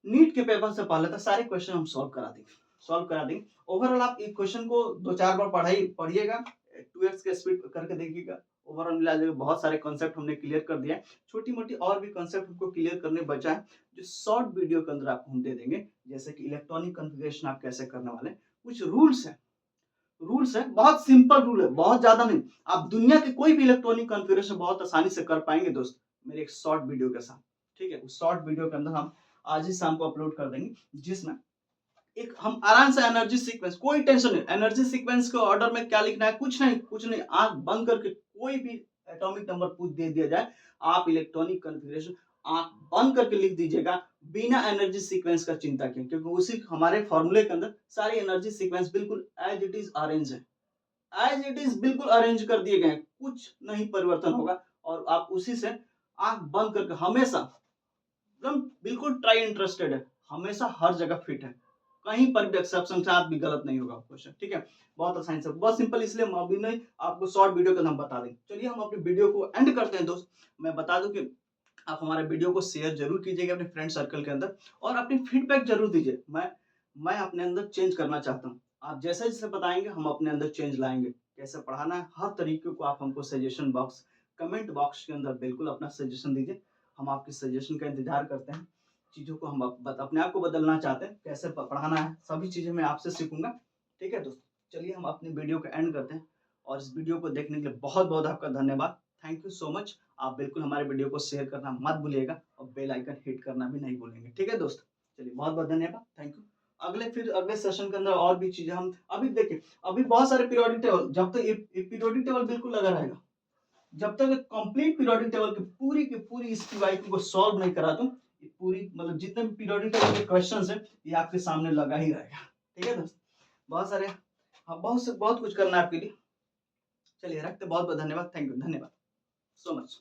नीट के पेपर से पहले तक सारे क्वेश्चन हम सॉल्व करा देंगे। ओवरऑल आप एक क्वेश्चन को 2-4 बार पढ़िएगा, 2x के स्पीड करके देखिएगा। ओवरऑल मिला जुला बहुत सारे कॉन्सेप्ट हमने क्लियर कर दिया है। छोटी मोटी और भी कॉन्सेप्ट हमको क्लियर करने बचा है, जो शॉर्ट वीडियो के अंदर आपको हम दे देंगे। जैसे कि इलेक्ट्रॉनिक कॉन्फ़िगरेशन आप कैसे करने वाले, कुछ रूल्स है, बहुत सिंपल रूल है, बहुत ज्यादा नहीं। आप दुनिया के कोई भी इलेक्ट्रॉनिक कॉन्फ़िगरेशन बहुत आसानी से कर पाएंगे दोस्त, मेरे एक शॉर्ट वीडियो के साथ। ठीक है, उस शॉर्ट वीडियो के अंदर हम आज ही शाम को अपलोड कर देंगे, जिसमें एक हम आराम से एनर्जी सीक्वेंस, कोई टेंशन नहीं, एनर्जी सीक्वेंस के ऑर्डर में क्या लिखना है, कुछ नहीं, आंख बंद करके कोई भी एटॉमिक नंबर पूछ दे दिया जाए, आप इलेक्ट्रॉनिक कॉन्फ़िगरेशन आंख बंद करके लिख दीजिएगा, बिना एनर्जी सीक्वेंस का चिंता किए, क्योंकि उसी हमारे फॉर्मूले के अंदर सारी एनर्जी सीक्वेंस बिल्कुल एज इट इज अरेंज है, एज इट इज बिल्कुल अरेंज कर दिए गए हैं, कुछ नहीं परिवर्तन होगा। और आप उसी से आंख बंद करके हमेशा एकदम बिल्कुल ट्राई इंटरेस्टेड है, हमेशा हर जगह फिट है, कहीं पर भी एक्सेप्शन के साथ भी गलत नहीं होगा क्वेश्चन। ठीक है, बहुत आसानी से, बहुत सिंपल, इसलिए हम अभी नहीं आपको शॉर्ट वीडियो का हम बता दें। चलिए हम अपनी वीडियो को एंड करते हैं दोस्त। मैं बता दूं कि आप हमारे वीडियो को शेयर जरूर कीजिएगा अपने फ्रेंड सर्कल के अंदर, और अपनी फीडबैक जरूर दीजिए। मैं अपने अंदर चेंज करना चाहता हूँ, आप जैसे जैसे बताएंगे हम अपने अंदर चेंज लाएंगे। कैसे पढ़ाना है, हर तरीके को आप हमको सजेशन बॉक्स, कमेंट बॉक्स के अंदर बिल्कुल अपना सजेशन दीजिए, हम आपके सजेशन का इंतजार करते हैं। चीज़ों को हम अपने आप को बदलना चाहते हैं, कैसे पढ़ाना है, सभी चीज़ें मैं आपसे सीखूंगा। ठीक है दोस्त, चलिए हम अपनी वीडियो को एंड करते हैं, और इस वीडियो को देखने के लिए बहुत बहुत आपका धन्यवाद, थैंक यू सो मच। आप बिल्कुल हमारे वीडियो को शेयर करना मत भूलिएगा, और बेल आइकन हिट करना भी नहीं भूलेंगे। ठीक है दोस्त, चलिए बहुत बहुत धन्यवाद, थैंक यू। अगले सेशन के अंदर और भी चीजें हम अभी देखिए, अभी बहुत सारे पीरियोडिक टेबल, जब तक पीरियोडिक टेबल बिल्कुल लगा रहेगा, जब तक कंप्लीट पीरियोडिक टेबल की पूरी इस पीवाईक्यू को सॉल्व नहीं करा दूं, ये पूरी मतलब जितने भी पीरियोडिक टेबल के क्वेश्चंस हैं, ये आपके सामने लगा ही रहेगा। ठीक है दोस्त, बहुत सारे, हाँ, बहुत कुछ करना है आपके लिए। चलिए रखते, बहुत बहुत धन्यवाद, थैंक यू, धन्यवाद सो मच।